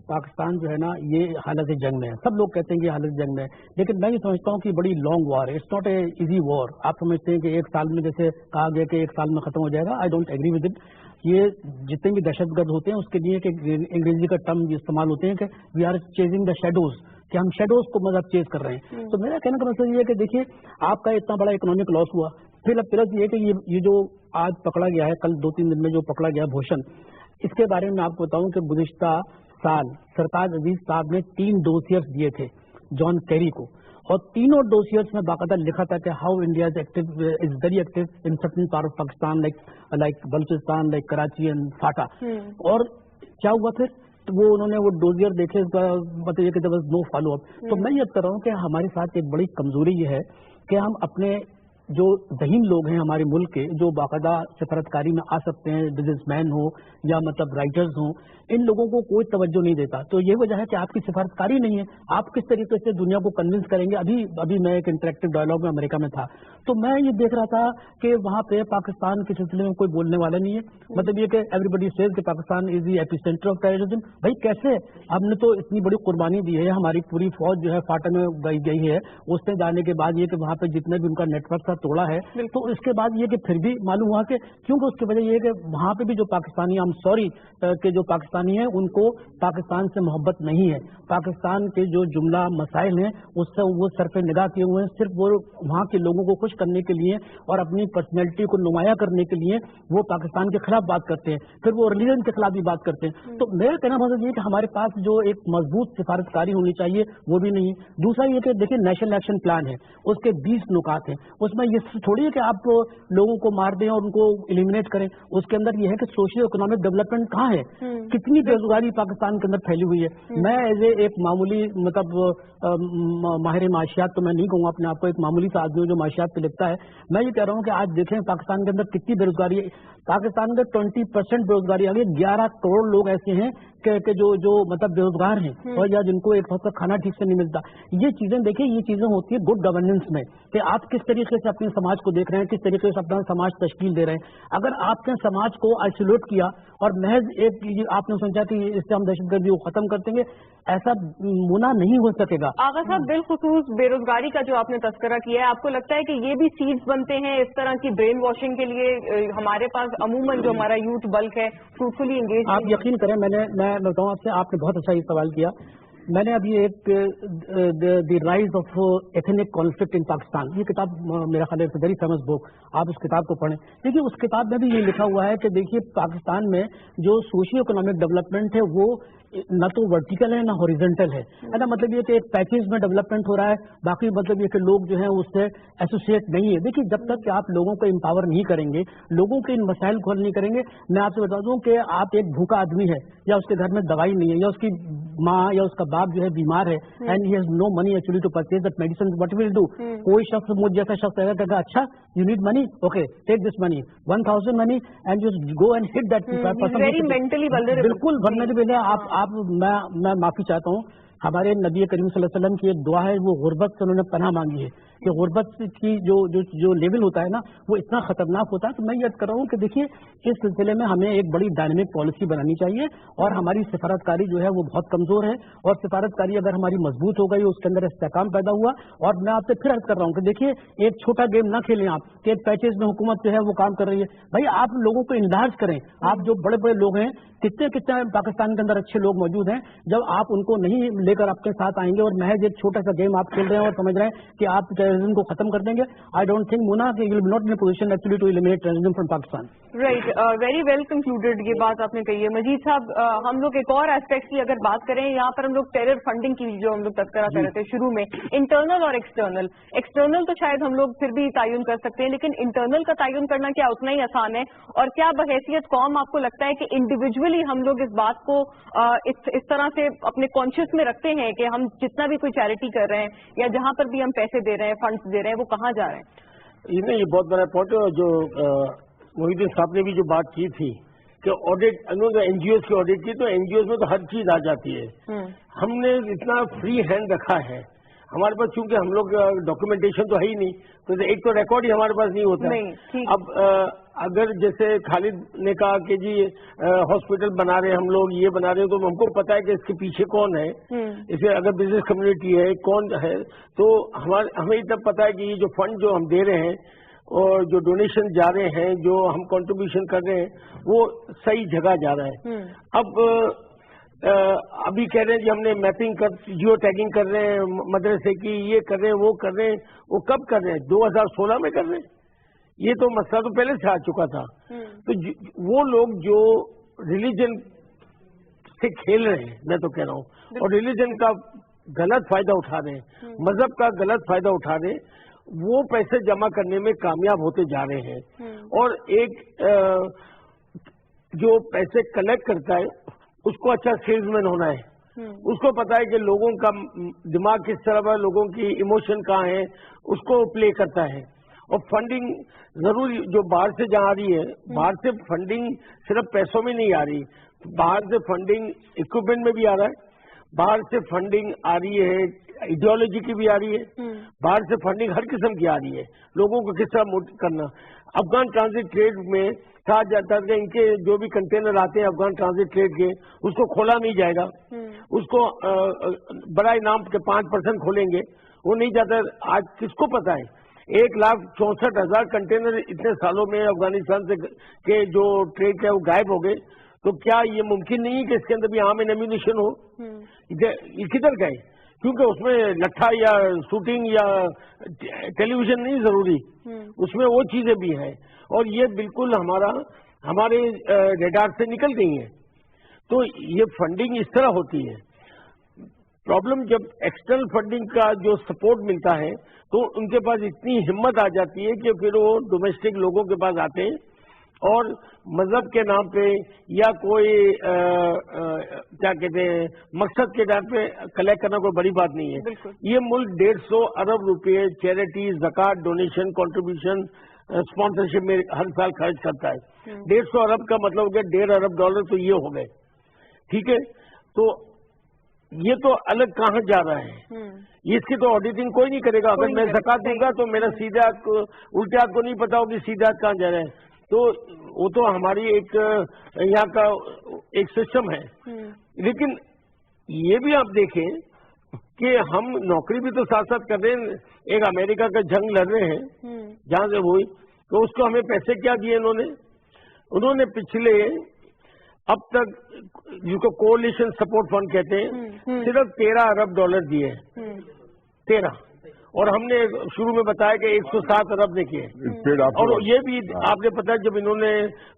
Speaker 6: پاکستان جو ہے نا یہ حالت جنگ میں ہے. سب لوگ کہتے ہیں کہ حالت جنگ میں ہے, لیکن میں یہ سمجھتا ہوں کہ بڑی لانگ وار ہے. اٹس ناٹ اے ایزی وار. آپ سمجھتے ہیں کہ ایک سال میں جیسے کہا گیا کہ ایک سال میں ختم ہو جائے گا. I don't agree with it. یہ جتنے بھی دہشت گرد ہوتے ہیں اس کے لیے کہ انگریزی کا ٹرم استعمال ہوتے ہیں کہ we are chasing the shadows, کہ ہم شیڈوز کو مطلب چیز کر رہے ہیں. تو میرا کہنے کا مطلب یہ ہے کہ دیکھیے آپ کا اتنا بڑا اکنامک لاس ہوا, پھر اب پلس یہ کہ یہ جو آج پکڑا گیا ہے, کل 2-3 دن میں جو پکڑا گیا بھوشن, اس کے بارے میں آپ کو بتاؤں کہ گزشتہ سال سرتاج عزیز صاحب نے 3 ڈوسیئرز دیے تھے جان کیری کو, اور تینوں ڈوسیئرز میں باقاعدہ لکھا تھا کہ how India is very active in certain part of Pakistan like Balochistan, like Karachi and FATA. اور کیا ہوا پھر وہ انہوں نے وہ ڈوزیئر دیکھے, اس کا مطلب یہ کہ نو فالو اپ. تو میں یہ کر رہا ہوں کہ ہمارے ساتھ ایک بڑی کمزوری یہ ہے کہ ہم اپنے जो ज़हीन लोग हैं हमारे मुल्क के, जो बाकायदा सफारतकारी में आ सकते हैं, बिजनेसमैन हो या मतलब राइटर्स हो, इन लोगों को कोई तवज्जो नहीं देता। तो ये वजह है कि आपकी सफारतकारी नहीं है। आप किस तरीके से दुनिया को कन्विंस करेंगे? अभी मैं एक इंटरेक्टिव डायलॉग में अमेरिका में था, तो मैं ये देख रहा था कि वहाँ पे पाकिस्तान के सिलसिले में कोई बोलने वाला नहीं है। मतलब ये कि एवरीबडी सेज कि Pakistan is the epicentre of terrorism. भाई कैसे? हमने तो इतनी बड़ी कुर्बानी दी है, हमारी पूरी फौज जो है फाटा में गई है, उसने जाने के बाद ये कि वहाँ पे जितने भी उनका नेटवर्क था तोड़ा है। तो इसके बाद ये कि फिर भी मालूम हुआ कि क्योंकि उसकी वजह ये कि वहाँ पे भी जो पाकिस्तानी, आई एम सॉरी के जो पाकिस्तानी है उनको पाकिस्तान से मोहब्बत नहीं है। पाकिस्तान के जो जुमला मसाइल हैं उससे वो सर पे निगाह किए हुए हैं, सिर्फ वो वहाँ के लोगों को खुश करने के लिए और अपनी पर्सनैलिटी को नुमाया करने के लिए वो पाकिस्तान के खिलाफ बात करते हैं, फिर वो रिलीजन के खिलाफ भी बात करते हैं। तो मेरा कहना मतलब ये कि हमारे पास जो एक मजबूत सिफारतकारी होनी चाहिए वो भी नहीं है। दूसरा ये कि देखिए नेशनल एक्शन प्लान है, उसके 20 नुकात हैं, उसमें ये थोड़ी है कि आप लोगों को मार दें और उनको एलिमिनेट करें। उसके अंदर ये है कि सोशियो इकोनॉमिक डेवलपमेंट कहाँ है, कितनी बेरोजगारी पाकिस्तान के अंदर फैली हुई है। मैं एज एक मामूली मतलब माहिर माशियात तो मैं नहीं कहूँगा अपने आप को, एक मामूली सा आदमी जो माशियात पे लिखता है, मैं ये कह रहा हूँ कि आज देखें पाकिस्तान के अंदर कितनी बेरोजगारी है। पाकिस्तान में 20% बेरोजगारी आ गई। 11 करोड़ लोग ऐसे हैं कि जो मतलब बेरोजगार हैं और या जिनको एक वक्त खाना ठीक से नहीं मिलता। ये चीजें देखिए, ये चीजें होती है गुड गवर्नेंस में कि आप किस तरीके से अपने समाज को देख रहे हैं, किस तरीके से अपना समाज तश्कील दे रहे हैं। अगर आपने समाज को आइसोलेट किया और महज एक आपने सोचा कि इससे हम दहशतगर्दी को खत्म कर देंगे, ऐसा मुना नहीं हो सकेगा।
Speaker 1: आगा साहब, बिलखुसूस बेरोजगारी का जो आपने तस्करा किया है, आपको लगता है कि ये भी सीड्स बनते हैं इस तरह की ब्रेन वॉशिंग के लिए? हमारे पास अमूमन जो हमारा यूथ बल्क है फ्रूटफुली एंगेज।
Speaker 6: आप यकीन करें, मैं बताऊं आपसे, आपने बहुत अच्छा ये सवाल किया। मैंने अभी एक the rise of ethnic conflict in Pakistan, ये किताब मेरा ख्याल है वेरी फेमस बुक, आप उस किताब को पढ़ें। देखिए उस किताब में भी ये लिखा हुआ है कि देखिए पाकिस्तान में जो सोशियो इकोनॉमिक डेवलपमेंट है वो न तो वर्टिकल है ना हॉरिजेंटल है ना। मतलब ये कि एक पैकेज में डेवलपमेंट हो रहा है, बाकी मतलब ये कि लोग जो है उससे एसोसिएट नहीं है। देखिए जब तक कि आप लोगों को एम्पावर नहीं करेंगे, लोगों के इन मसाइल को हल नहीं करेंगे। मैं आपसे बता दूं कि आप एक भूखा आदमी है या उसके घर में दवाई नहीं है या उसकी माँ या उसका बाप जो है बीमार है and he has no money actually to purchase that medicine, what will do? कोई शख्स मुझ जैसा शख्स आएगा कहेगा अच्छा you need money, okay take this money 1000 money and just go and hit that person.
Speaker 1: Very mentally vulnerable,
Speaker 6: बिल्कुल vulnerable है। आप मैं माफी चाहता हूँ, हमारे नबी करीम सल्लल्लाहु अलैहि वसल्लम की एक दुआ है, वो गुर्बत से उन्होंने पनाह मांगी है कि गुर्बत की जो लेवल होता है ना वो इतना खतरनाक होता है। तो मैं ये कर रहा हूँ कि देखिए इस सिलसिले में हमें एक बड़ी डायनेमिक पॉलिसी बनानी चाहिए और हमारी सिफारतकारी जो है वो बहुत कमजोर है और सिफारतकारी अगर हमारी मजबूत हो गई, उसके अंदर इस्तेकाम पैदा हुआ। और मैं आपसे फिर अर्ज कर रहा हूँ कि देखिए एक छोटा गेम ना खेलें आप कि एक पैचेज में हुकूमत जो है वो काम कर रही है। भाई आप लोगों को इंलार्ज करें। आप जो बड़े बड़े लोग हैं, कितने पाकिस्तान के अंदर अच्छे लोग मौजूद हैं, जब आप उनको नहीं लेकर आपके साथ आएंगे और महज एक छोटा सा गेम आप खेल रहे हैं और समझ रहे हैं कि आप टेररिज्म को खत्म कर देंगे, आई डोंट थिंक मुना कि you will not in a position actually to eliminate terrorism from Pakistan.
Speaker 1: Right, very well concluded ये बात आपने कही है। मजीद साहब, हम लोग एक और एस्पेक्ट की अगर बात करें, यहाँ पर हम लोग टेरर फंडिंग की जो हम लोग तस्करा कर रहे थे शुरू में, इंटरनल और एक्सटर्नल। एक्सटर्नल तो शायद हम लोग फिर भी तायुन कर सकते हैं, लेकिन इंटरनल का तायुन करना क्या उतना ही आसान है? और क्या बहैसियत कौम आपको लगता है कि इंडिविजुअली हम लोग इस बात को इस तरह से अपने कॉन्शियस में रखते हैं कि हम जितना भी कोई चैरिटी कर रहे हैं या जहां पर भी हम पैसे दे रहे हैं, फंड्स दे रहे हैं, वो कहाँ जा रहे हैं?
Speaker 2: ये बहुत बड़ा पॉइंट है। जो मोहिउद्दीन साहब ने भी जो बात की थी कि ऑडिट, एनजीओ की ऑडिट की, तो एनजीओ में तो हर चीज आ जाती है। हमने इतना फ्री हैंड रखा है हमारे पास, चूंकि हम लोग डॉक्यूमेंटेशन तो है ही नहीं, तो एक तो रिकॉर्ड ही हमारे पास नहीं होता नहीं। अब अगर जैसे खालिद ने कहा कि जी हॉस्पिटल बना रहे हैं हम लोग, ये बना रहे हैं, तो हमको पता है कि इसके पीछे कौन है, इसे अगर बिजनेस कम्युनिटी है कौन है, तो हमें इतना पता है कि ये जो फंड जो हम दे रहे हैं और जो डोनेशन जा रहे हैं, जो हम कंट्रीब्यूशन कर रहे हैं, वो सही जगह जा रहा है। अब अभी कह रहे हैं कि हमने मैपिंग जियो टैगिंग कर रहे हैं मदरसे की, ये कर रहे हैं, वो कर रहे हैं। वो कब कर रहे हैं? 2016 में कर रहे हैं। ये तो मसला तो पहले से आ चुका था। तो वो लोग जो रिलीजन से खेल रहे हैं, मैं तो कह रहा हूँ, और रिलीजन का गलत फायदा उठा रहे हैं, मजहब का गलत फायदा उठा रहे हैं, वो पैसे जमा करने में कामयाब होते जा रहे हैं। और एक जो पैसे कलेक्ट करता है उसको अच्छा सेल्समैन होना है। उसको पता है कि लोगों का दिमाग किस तरह है, लोगों की इमोशन कहाँ है, उसको प्ले करता है। और फंडिंग जरूरी जो बाहर से जहाँ आ रही है, बाहर से फंडिंग सिर्फ पैसों में नहीं आ रही, बाहर से फंडिंग इक्विपमेंट में भी आ रहा है, बाहर से फंडिंग आ रही है आइडियोलॉजी की भी आ रही है, बाहर से फंडिंग हर किस्म की आ रही है, लोगों को किस तरह मोटिवेट करना। अफगान ट्रांजिट ट्रेड में कहा जाता है कि इनके जो भी कंटेनर आते हैं अफगान ट्रांजिट ट्रेड के, उसको खोला नहीं जाएगा, उसको बड़ा इनाम के 5% खोलेंगे, वो नहीं जाता। आज किसको पता है 1,64,000 कंटेनर इतने सालों में अफगानिस्तान से के जो ट्रेड है वो गायब हो गए। तो क्या ये मुमकिन नहीं है कि इसके अंदर भी आर्म एंड एम्यूनिशन हो? ये किधर गए? क्योंकि उसमें लट्ठा या शूटिंग या टेलीविजन नहीं जरूरी, उसमें वो चीजें भी हैं, और ये बिल्कुल हमारे रेडार से निकल गई हैं। तो ये फंडिंग इस तरह होती है। प्रॉब्लम जब एक्सटर्नल फंडिंग का जो सपोर्ट मिलता है तो उनके पास इतनी हिम्मत आ जाती है कि फिर वो डोमेस्टिक लोगों के पास आते हैं और मजहब के नाम पे या कोई क्या कहते हैं मकसद के नाम पे कलेक्ट करना कोई बड़ी बात नहीं है। ये मुल्क 150 अरब रुपए चैरिटी, ज़कात, डोनेशन, कंट्रीब्यूशन, स्पॉन्सरशिप में हर साल खर्च करता है। 150 अरब का मतलब हो गया $1.5 अरब, तो ये हो गए, ठीक है। तो ये तो अलग कहाँ जा रहा है, इसकी तो ऑडिटिंग कोई नहीं करेगा। अगर मैं ज़कात दूंगा तो मेरा सीधे हाथ को, उल्टे हाथ को नहीं पता होगी सीधे हाथ कहाँ जा रहा है। तो वो तो हमारी एक यहाँ का एक सिस्टम है। लेकिन ये भी आप देखें कि हम नौकरी भी तो साथ साथ कर रहे हैं। एक अमेरिका का जंग लड़ रहे हैं जहां से हुई, तो उसको हमें पैसे क्या दिए उन्होंने पिछले अब तक जिसको कोalition सपोर्ट फंड कहते हैं, सिर्फ $13 अरब दिए हैं, 13, और हमने शुरू में बताया कि 107 अरब ने किए। और ये भी आपने पता है जब इन्होंने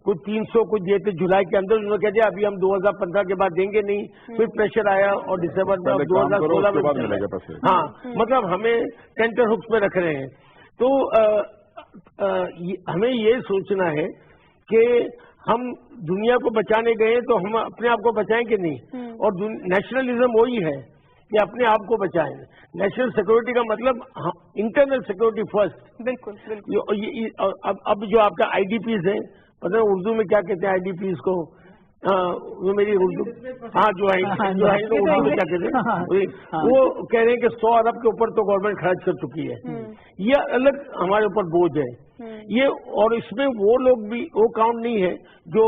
Speaker 2: कुछ 300 कुछ दिए थे जुलाई के अंदर, उन्होंने कह दिया अभी हम 2015 के बाद देंगे नहीं, फिर प्रेशर आया और दिसंबर में 2016 में मिलेगा। हाँ, मतलब हमें टेंटर हुक्स में रख रहे हैं। तो हमें ये सोचना है कि हम दुनिया को बचाने गए तो हम अपने आप को बचाएं कि नहीं। और नेशनलिज्म वही है कि अपने आप को बचाएं। नेशनल सिक्योरिटी का मतलब इंटरनल सिक्योरिटी फर्स्ट। बिल्कुल। अब जो आपका आईडीपीज है, पता है उर्दू में क्या कहते हैं आईडीपीज को? वो मेरी उर्दू, हाँ जो है उर्दू में क्या कहते हैं, वो कह रहे हैं कि 100 अरब के ऊपर तो गवर्नमेंट खर्च कर चुकी है। ये अलग हमारे ऊपर बोझ है ये। और इसमें वो लोग भी वो काउंट नहीं है जो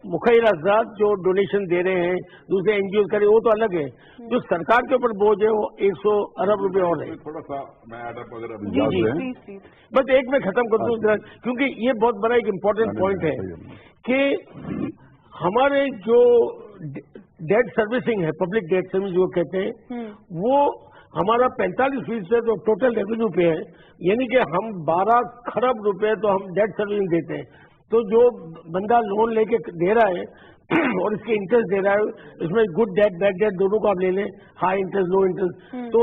Speaker 2: मुखैर आजाद जो डोनेशन दे रहे हैं, दूसरे एनजीओ करे, वो तो अलग है। जो सरकार के ऊपर बोझ है वो 100 अरब रुपए और है।
Speaker 4: थोड़ा सा मैं अगर
Speaker 2: बस एक में खत्म कर दूं, क्योंकि ये बहुत बड़ा एक इम्पोर्टेंट पॉइंट है कि हमारे जो डेट सर्विसिंग है, पब्लिक डेट सर्विस जो कहते हैं, वो हमारा 45% तो टोटल रेवेन्यू पे है। यानी कि हम 12 खरब रुपए तो हम डेट सर्विसिंग देते हैं। तो जो बंदा लोन लेके दे रहा है और इसके इंटरेस्ट दे रहा है, इसमें गुड डेट बैड डेट दोनों को आप ले लें, हाई इंटरेस्ट लो इंटरेस्ट। तो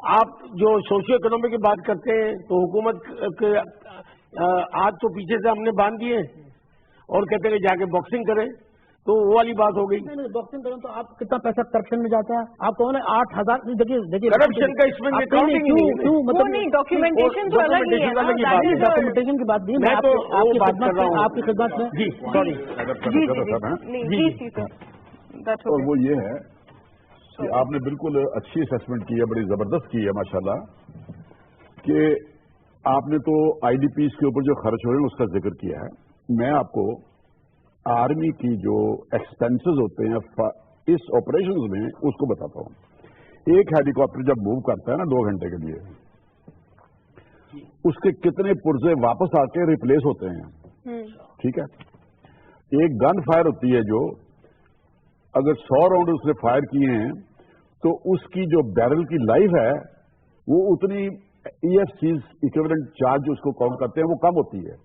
Speaker 2: आप जो सोशियो इकोनॉमी की बात करते हैं तो हुकूमत के आज तो पीछे से हमने बांध दिए और कहते हैं जाके बॉक्सिंग करें, तो वो वाली बात हो गई।
Speaker 6: नहीं, बॉक्सिंग करें तो आप कितना पैसा करप्शन में जाता है? आप कहो ना 8,000। देखिए
Speaker 2: करप्शन का इसमें काउंटिंग
Speaker 6: क्यों मतलब
Speaker 1: नहीं, डॉक्यूमेंटेशन तो अलग ही है।
Speaker 6: डॉक्यूमेंटेशन की बात नहीं, मैं
Speaker 2: तो आपकी
Speaker 6: बात कर रहा हूँ, आपकी खिदमत में।
Speaker 2: जी सॉरी
Speaker 4: और वो ये है कि आपने बिल्कुल अच्छी असेसमेंट की है, बड़ी जबरदस्त की है माशाल्लाह, कि आपने तो आईडीपीज के ऊपर जो खर्च हुए उसका जिक्र किया है। मैं आपको आर्मी की जो एक्सपेंसेस होते हैं इस ऑपरेशंस में उसको बताता हूं। एक हेलीकॉप्टर जब मूव करता है ना 2 घंटे के लिए, उसके कितने पुर्जे वापस आके रिप्लेस होते हैं, ठीक है। एक गन फायर होती है जो अगर 100 राउंड उसने फायर किए हैं तो उसकी जो बैरल की लाइफ है वो उतनी EFCs इक्विवेलेंट चार्ज उसको काउंट करते हैं वो कम होती है,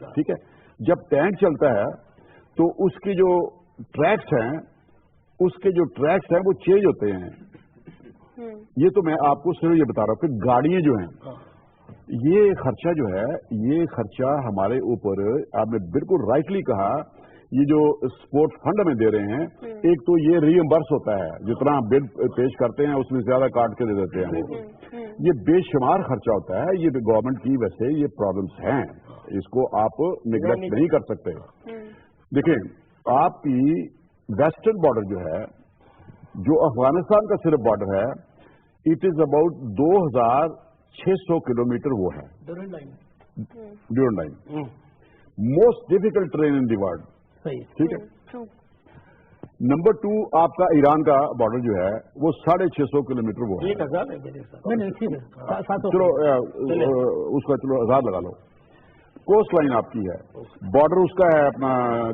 Speaker 4: ठीक है। जब टैंक चलता है तो उसकी जो ट्रैक्स हैं वो चेंज होते हैं। ये तो मैं आपको सिर्फ ये बता रहा हूं। फिर गाड़ियां जो हैं, ये खर्चा जो है, ये खर्चा हमारे ऊपर, आपने बिल्कुल राइटली कहा ये जो स्पोर्ट्स फंड में दे रहे हैं, एक तो ये रीइंबर्स होता है, जितना बिल पेश करते हैं उसमें ज्यादा काट के दे देते हैं वो, ये बेशुमार खर्चा होता है। ये गवर्नमेंट की वैसे ये प्रॉब्लम्स हैं, इसको आप निगलेक्ट नहीं कर सकते। देखिए, आपकी वेस्टर्न बॉर्डर जो है, जो अफगानिस्तान का सिर्फ बॉर्डर है, इट इज अबाउट 2600 किलोमीटर वो है Durand line, most difficult terrain in the world. ठीक है। नंबर 2 आपका ईरान का बॉर्डर जो है वो 650 किलोमीटर वो है।
Speaker 6: 1000 है,
Speaker 4: चलो उसका चलो 1000 लगा लो। कोस्ट लाइन आपकी है, बॉर्डर उसका है अपना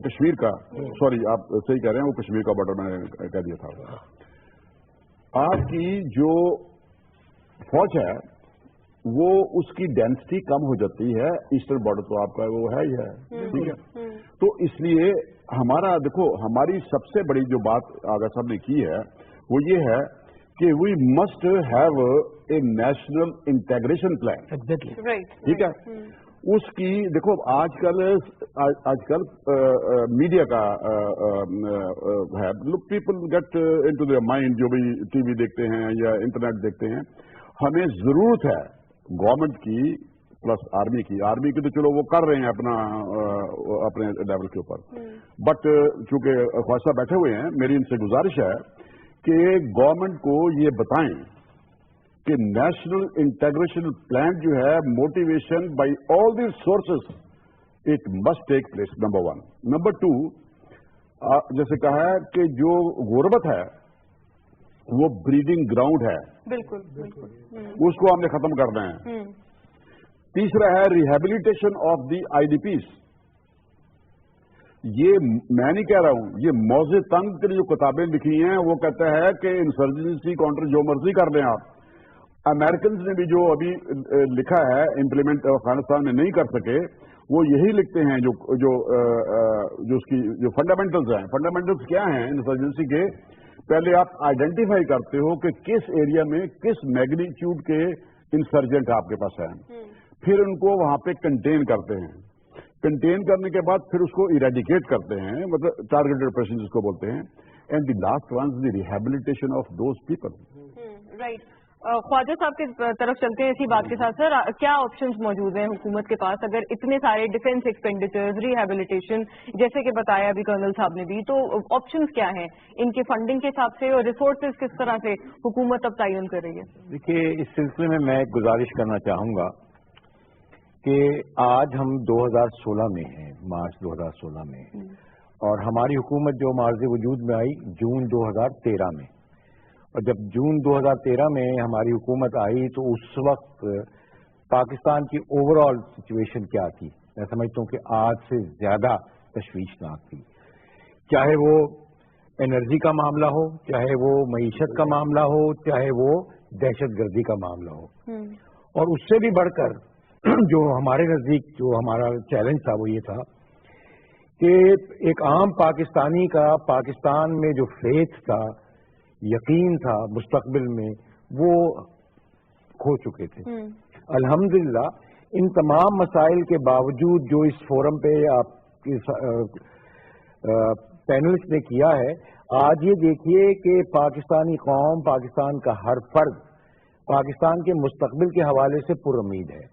Speaker 4: कश्मीर का, सॉरी आप सही कह रहे हैं, वो कश्मीर का बॉर्डर मैंने कह दिया था। आपकी जो फौज है वो उसकी डेंसिटी कम हो जाती है, ईस्टर्न बॉर्डर तो आपका वो है ही है, ठीक है। तो इसलिए हमारा देखो, हमारी सबसे बड़ी जो बात आगा साहब ने की है वो ये है कि we must have a national integration plan.
Speaker 6: Exactly,
Speaker 4: ठीक है। उसकी देखो आजकल मीडिया का है, look people get into their mind, जो भी टीवी देखते हैं या इंटरनेट देखते हैं, हमें जरूरत है गवर्नमेंट की प्लस आर्मी की तो चलो वो कर रहे हैं अपने लेवल के ऊपर, बट चूंकि ख्वाजा बैठे हुए हैं, मेरी इनसे गुजारिश है कि गवर्नमेंट को ये बताएं कि नेशनल इंटीग्रेशन प्लान जो है, motivation by all the sources, it must take place, number 1। Number 2, जैसे कहा है कि जो गुर्बत है वो ब्रीडिंग ग्राउंड है,
Speaker 1: बिल्कुल बिल्कुल,
Speaker 4: उसको हमने खत्म करना है। तीसरा है रिहेबिलिटेशन ऑफ दी आईडीपीज। ये मैं नहीं कह रहा हूं, ये मौजे तंग की जो किताबें लिखी हैं वो कहता है कि इंसर्जेंसी काउंटर जो मर्जी कर लें आप। अमेरिकन ने भी जो अभी लिखा है इम्प्लीमेंट अफगानिस्तान में नहीं कर सके, वो यही लिखते हैं जो उसकी जो फंडामेंटल्स हैं। फंडामेंटल्स क्या हैं इंसर्जेंसी के? पहले आप आइडेंटिफाई करते हो कि किस एरिया में किस मैग्नीट्यूड के इंसर्जेंट आपके पास हैं, फिर उनको वहां पे कंटेन करते हैं। कंटेन करने के बाद फिर उसको इरेडिकेट करते हैं, मतलब टारगेटेड ऑपरेशन जिसको बोलते हैं, and the last one is the rehabilitation of those people.
Speaker 1: Right. Khawaja sahab की तरफ चलते हैं इसी बात के साथ। सर, क्या ऑप्शंस मौजूद हैं हुकूमत के पास अगर इतने सारे डिफेंस एक्सपेंडिचर्स, रिहेबिलिटेशन, जैसे कि बताया अभी कर्नल साहब ने भी, तो ऑप्शंस क्या हैं इनके फंडिंग के हिसाब से और रिसोर्सेज किस तरह से हुकूमत अब तयन कर रही है?
Speaker 3: देखिए, इस सिलसिले में मैं एक गुजारिश करना चाहूंगा कि आज हम 2016 में हैं, मार्च 2016 में, और हमारी हुकूमत जो मार्ज़ वजूद में आई जून 2013 में, और जब जून 2013 में हमारी हुकूमत आई तो उस वक्त पाकिस्तान की ओवरऑल सिचुएशन क्या थी, मैं समझता हूँ कि आज से ज्यादा तशवीशनाक थी। चाहे वो एनर्जी का मामला हो, चाहे वो मईशत का मामला हो, चाहे वो दहशतगर्दी का मामला हो, और उससे भी बढ़कर जो हमारे नजदीक जो हमारा चैलेंज था वो ये था कि एक आम पाकिस्तानी का पाकिस्तान में जो फेथ था, यकीन था मुस्तकबिल में, वो खो चुके थे। अल्हम्दुलिल्लाह इन तमाम मसाइल के बावजूद जो इस फोरम पे आपके पैनलिस्ट ने किया है, आज ये देखिए कि पाकिस्तानी कौम, पाकिस्तान का हर फर्द पाकिस्तान के मुस्तकबिल के हवाले से पुरुम्मीद है।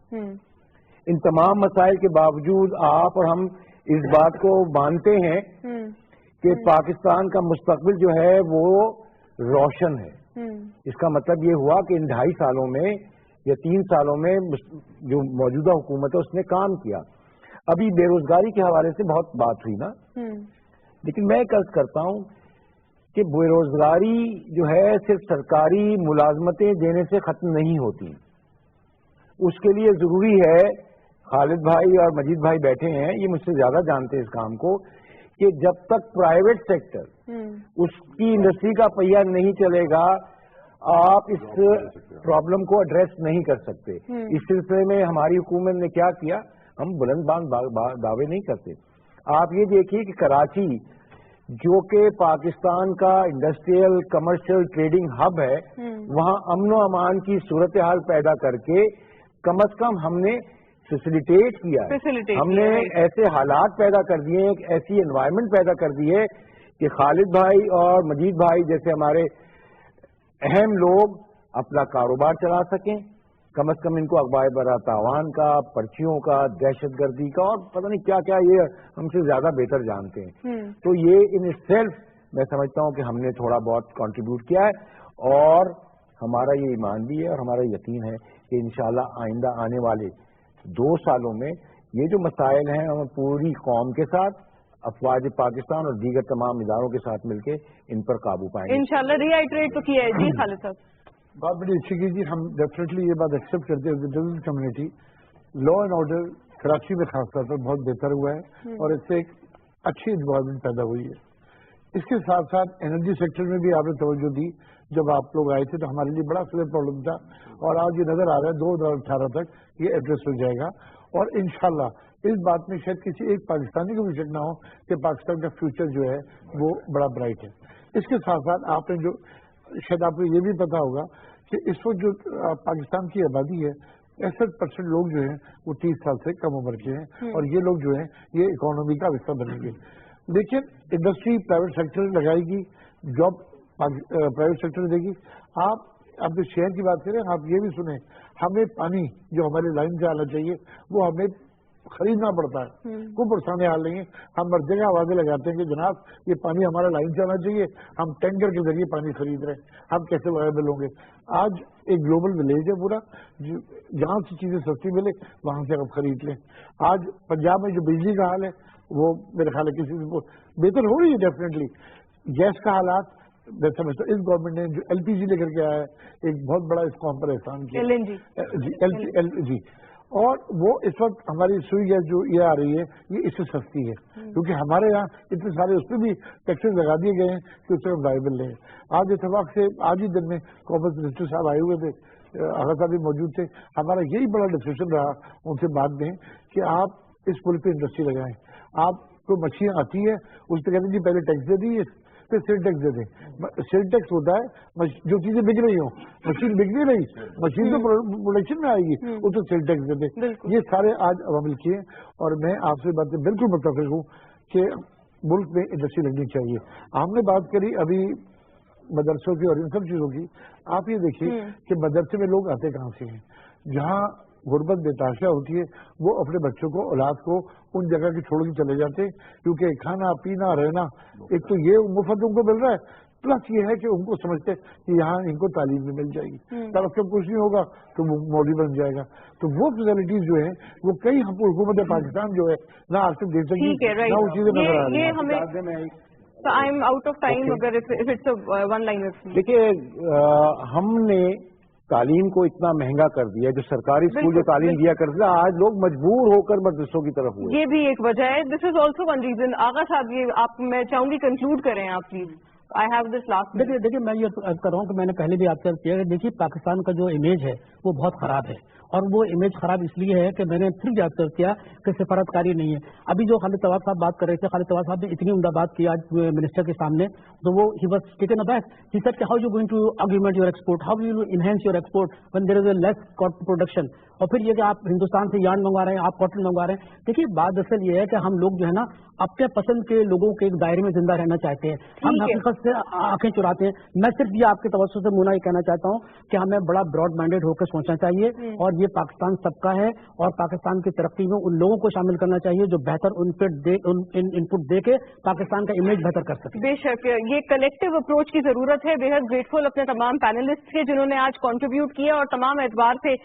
Speaker 3: इन तमाम मसाइल के बावजूद आप और हम इस बात को मानते हैं कि पाकिस्तान का मुस्तकबिल जो है वो रोशन है। इसका मतलब ये हुआ कि इन 2.5 सालों में या 3 सालों में जो मौजूदा हुकूमत है उसने काम किया। अभी बेरोजगारी के हवाले से बहुत बात हुई ना, लेकिन मैं कर्ज करता हूं कि बेरोजगारी जो है सिर्फ सरकारी मुलाजमतें देने से खत्म नहीं होती। उसके लिए जरूरी है, खालिद भाई और मजीद भाई बैठे हैं, ये मुझसे ज्यादा जानते हैं इस काम को, कि जब तक प्राइवेट सेक्टर उसकी इंडस्ट्री का पहिया नहीं चलेगा, आप इस प्रॉब्लम को एड्रेस नहीं कर सकते। इस सिलसिले में हमारी हुकूमत ने क्या किया, हम बुलंद दावे नहीं करते। आप ये देखिए कि कराची जो कि पाकिस्तान का इंडस्ट्रियल कमर्शियल ट्रेडिंग हब है, वहां अमन व अमान की सूरत हाल पैदा करके कम से कम हमने फैसिलिटेट किया है, हमने ऐसे हालात पैदा कर दिए हैं, एक ऐसी एनवायरनमेंट पैदा कर दी है कि खालिद भाई और मजीद भाई जैसे हमारे अहम लोग अपना कारोबार चला सकें, कम से कम इनको अखबार बरा तावान का, पर्चियों का, दहशतगर्दी का और पता नहीं क्या क्या ये हमसे ज्यादा बेहतर जानते हैं। तो ये इन सेल्फ मैं समझता हूं कि हमने थोड़ा बहुत कंट्रीब्यूट किया है और हमारा ये ईमान भी है और हमारा यकीन है कि इंशाल्लाह आइंदा आने वाले 2 सालों में ये जो मसाइल हैं हम पूरी कौम के साथ, अफवाज पाकिस्तान और दीगर तमाम इदारों के साथ मिलकर इन पर काबू पाएंगे
Speaker 1: इंशाल्लाह। रीआइटरेट तो किया है जी खालिद साहब,
Speaker 5: बात बड़ी अच्छी की जी। हम डेफिनेटली ये बात एक्सेप्ट करते हैं कि community law and order Karachi में खासतौर पर बहुत बेहतर हुआ है और इससे एक अच्छी इन्वायरमेंट पैदा हुई है। इसके साथ साथ एनर्जी सेक्टर में भी आपने तवज्जो दी। जब आप लोग आए थे तो हमारे लिए बड़ा सीरियस प्रॉब्लम था और आज ये नजर आ रहा है 2018 तक ये एड्रेस हो जाएगा और इंशाल्लाह इस बात में शायद किसी एक पाकिस्तानी को भी शक ना हो कि पाकिस्तान का फ्यूचर जो है वो बड़ा ब्राइट है। इसके साथ साथ आपने जो शायद आपको ये भी पता होगा कि इस वक्त जो पाकिस्तान की आबादी है 65% लोग जो हैं वो 30 साल से कम उम्र के हैं और ये लोग जो हैं ये इकोनॉमी का हिस्सा बनेंगे। लेकिन इंडस्ट्री प्राइवेट सेक्टर लगाएगी, जॉब प्राइवेट सेक्टर देगी। आप जो शहर की बात करें आप ये भी सुने, हमें पानी जो हमारे लाइन से आना चाहिए वो हमें खरीदना पड़ता है, कोई परेशानी हाल नहीं है। हम हर जगह आवाजें लगाते हैं कि जनाब ये पानी हमारा लाइन से आना चाहिए, हम टैंकर के जरिए पानी खरीद रहे हैं, हम कैसे वायबल होंगे। आज एक ग्लोबल विलेज है पूरा, जहां से चीजें सस्ती मिले वहां से आप खरीद लें। आज पंजाब में जो बिजली का हाल है वो मेरे ख्याल है किसी से बेहतर हो रही है डेफिनेटली। गैस का हालात मैं समझता इस गवर्नमेंट ने जो एलपीजी लेकर के आया है एक बहुत बड़ा इस कौम पर एहसान किया LNG और वो इस वक्त हमारी सुई गैस जो ये आ रही है ये इससे सस्ती है क्योंकि हमारे यहाँ इतने सारे उस पर भी टैक्सेस लगा दिए गए हैं कि उससे वायबल नहीं है। आज इतफाक से आज ही दिन में कॉमर्स मिनिस्टर साहब आए हुए थे, आगा साहब भी मौजूद थे। हमारा यही बड़ा डिस्कशन रहा उनसे बात में कि आप इस पुल पे इंडस्ट्री लगाएं। आपको मशीन आती है उस पर कहते हैं जी पहले टैक्स दे दी फिर सेल टैक्स दे दें। सेल टैक्स होता है जो चीजें बिक रही हो, मशीन बिक नहीं रही, मशीन तो प्रोडक्शन में आएगी वो तो सेल टैक्स दे दें। ये सारे आज अमल किए और मैं आपसे बात बिल्कुल मुत्तफिक हूँ कि मुल्क में इंडस्ट्री लगनी चाहिए। हमने बात करी अभी मदरसों की और इन सब चीजों की। आप ये देखिए कि मदरसे में लोग आते कहाँ से हैं, जहाँ गुर्बत बेताशा होती है वो अपने बच्चों को औलाद को उन जगह के छोड़ के चले जाते हैं क्योंकि खाना पीना रहना एक तो ये मुफ्त उनको मिल रहा है, प्लस ये है कि उनको समझते हैं कि यहाँ इनको तालीम भी मिल जाएगी, तब उसका कुछ नहीं होगा तो वो मौलवी बन जाएगा। तो वो फैसिलिटीज जो है वो कई हुकूमत पाकिस्तान जो है ना आपसे दे सकेगी ना वो चीजें नजर आ रही है।
Speaker 1: I am out of time अगर इफ इट्स वन लाइन।
Speaker 3: देखिए हमने तालीम को इतना महंगा कर दिया, जो सरकारी स्कूल जो तालीम दिया करते थे आज लोग मजबूर होकर मदरसों की तरफ हुए।
Speaker 1: ये भी एक वजह है। This is also one reason. Agha साहब ये आप मैं चाहूंगी कंक्लूड करें आप please. I have this last.
Speaker 6: देखिए मैं ये कर रहा हूँ कि मैंने पहले भी आपसे किया है, देखिए पाकिस्तान का जो इमेज है वो बहुत खराब है और वो इमेज खराब इसलिए है कि मैंने फिर याद कर किया कि सिफारतकारी नहीं है। अभी जो खालिद तवाब साहब बात कर रहे थे, खालिद तवाब साहब ने इतनी उम्दा बात की आज मिनिस्टर के सामने, तो वो he was taken aback. He said कि how you going to augment your export, how you enhance your export when there is a less cotton production. और फिर ये कि आप हिंदुस्तान से यार्न मंगवा रहे हैं, आप कॉटन मंगवा रहे हैं। देखिए बात असल ये है कि हम लोग जो है ना अपने पसंद के लोगों के एक दायरे में जिंदा रहना चाहते हैं, हम हकीकत से आंखें चुराते हैं। मैं सिर्फ ये आपके तवज्जो से मुना ये कहना चाहता हूँ कि हमें बड़ा ब्रॉड माइंडेड होकर सोचना चाहिए और ये पाकिस्तान सबका है और पाकिस्तान की तरक्की में उन लोगों को शामिल करना चाहिए जो बेहतर इनपुट दे के पाकिस्तान का इमेज बेहतर कर सके।
Speaker 1: बेशक ये कलेक्टिव अप्रोच की जरूरत है। बेहद ग्रेटफुल अपने तमाम पैनलिस्ट के जिन्होंने आज कंट्रीब्यूट किया और तमाम एतबार से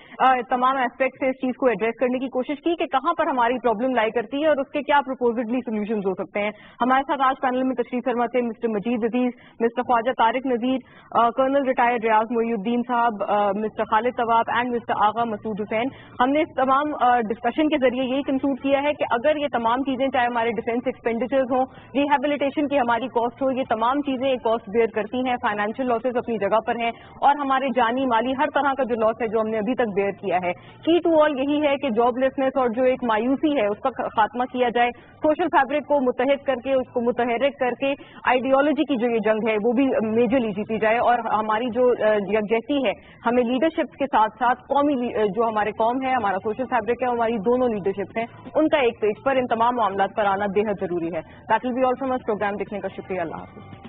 Speaker 1: तमाम एस्पेक्ट से इस चीज को एड्रेस करने की कोशिश की कि कहां पर हमारी प्रॉब्लम लाई करती है और उसके क्या प्रपोजिडली सोल्यूशन हो सकते हैं। हमारे साथ आज पैनल में तशरीफ फरमा थे Mister Majeed Aziz, Mister Khwaja Tariq Nazir, colonel retired Riaz Moinuddin sahab, Mister Khalid Tawab and mister Agha Masood Hussain. हमने इस तमाम डिस्कशन के जरिए यही कंक्लूड किया है कि अगर ये तमाम चीजें चाहे हमारे डिफेंस एक्सपेंडिचर्स हों, रिहेबिलिटेशन की हमारी कॉस्ट हो, ये तमाम चीजें एक कॉस्ट बेयर करती हैं। फाइनेंशियल लॉसेज अपनी जगह पर हैं और हमारे जानी माली हर तरह का जो लॉस है जो हमने अभी तक बेयर किया है। की टू ऑल यही है कि जॉबलेसनेस और जो एक मायूसी है उसका खात्मा किया जाए, सोशल फैब्रिक को मुतहद करके उसको मुतहरिक करके आइडियोलॉजी की जो ये जंग है वो भी मेजरली जीती जाए और हमारी जो यकजहती है हमें लीडरशिप के साथ साथ कौमी जो हमारे कौम है, हमारा सोशल फैब्रिक है, हमारी दोनों लीडरशिप हैं, उनका एक पेज पर इन तमाम मामलों पर आना बेहद जरूरी है। That will be all from us. Program देखने का शुक्रिया। अल्लाह हाफिज।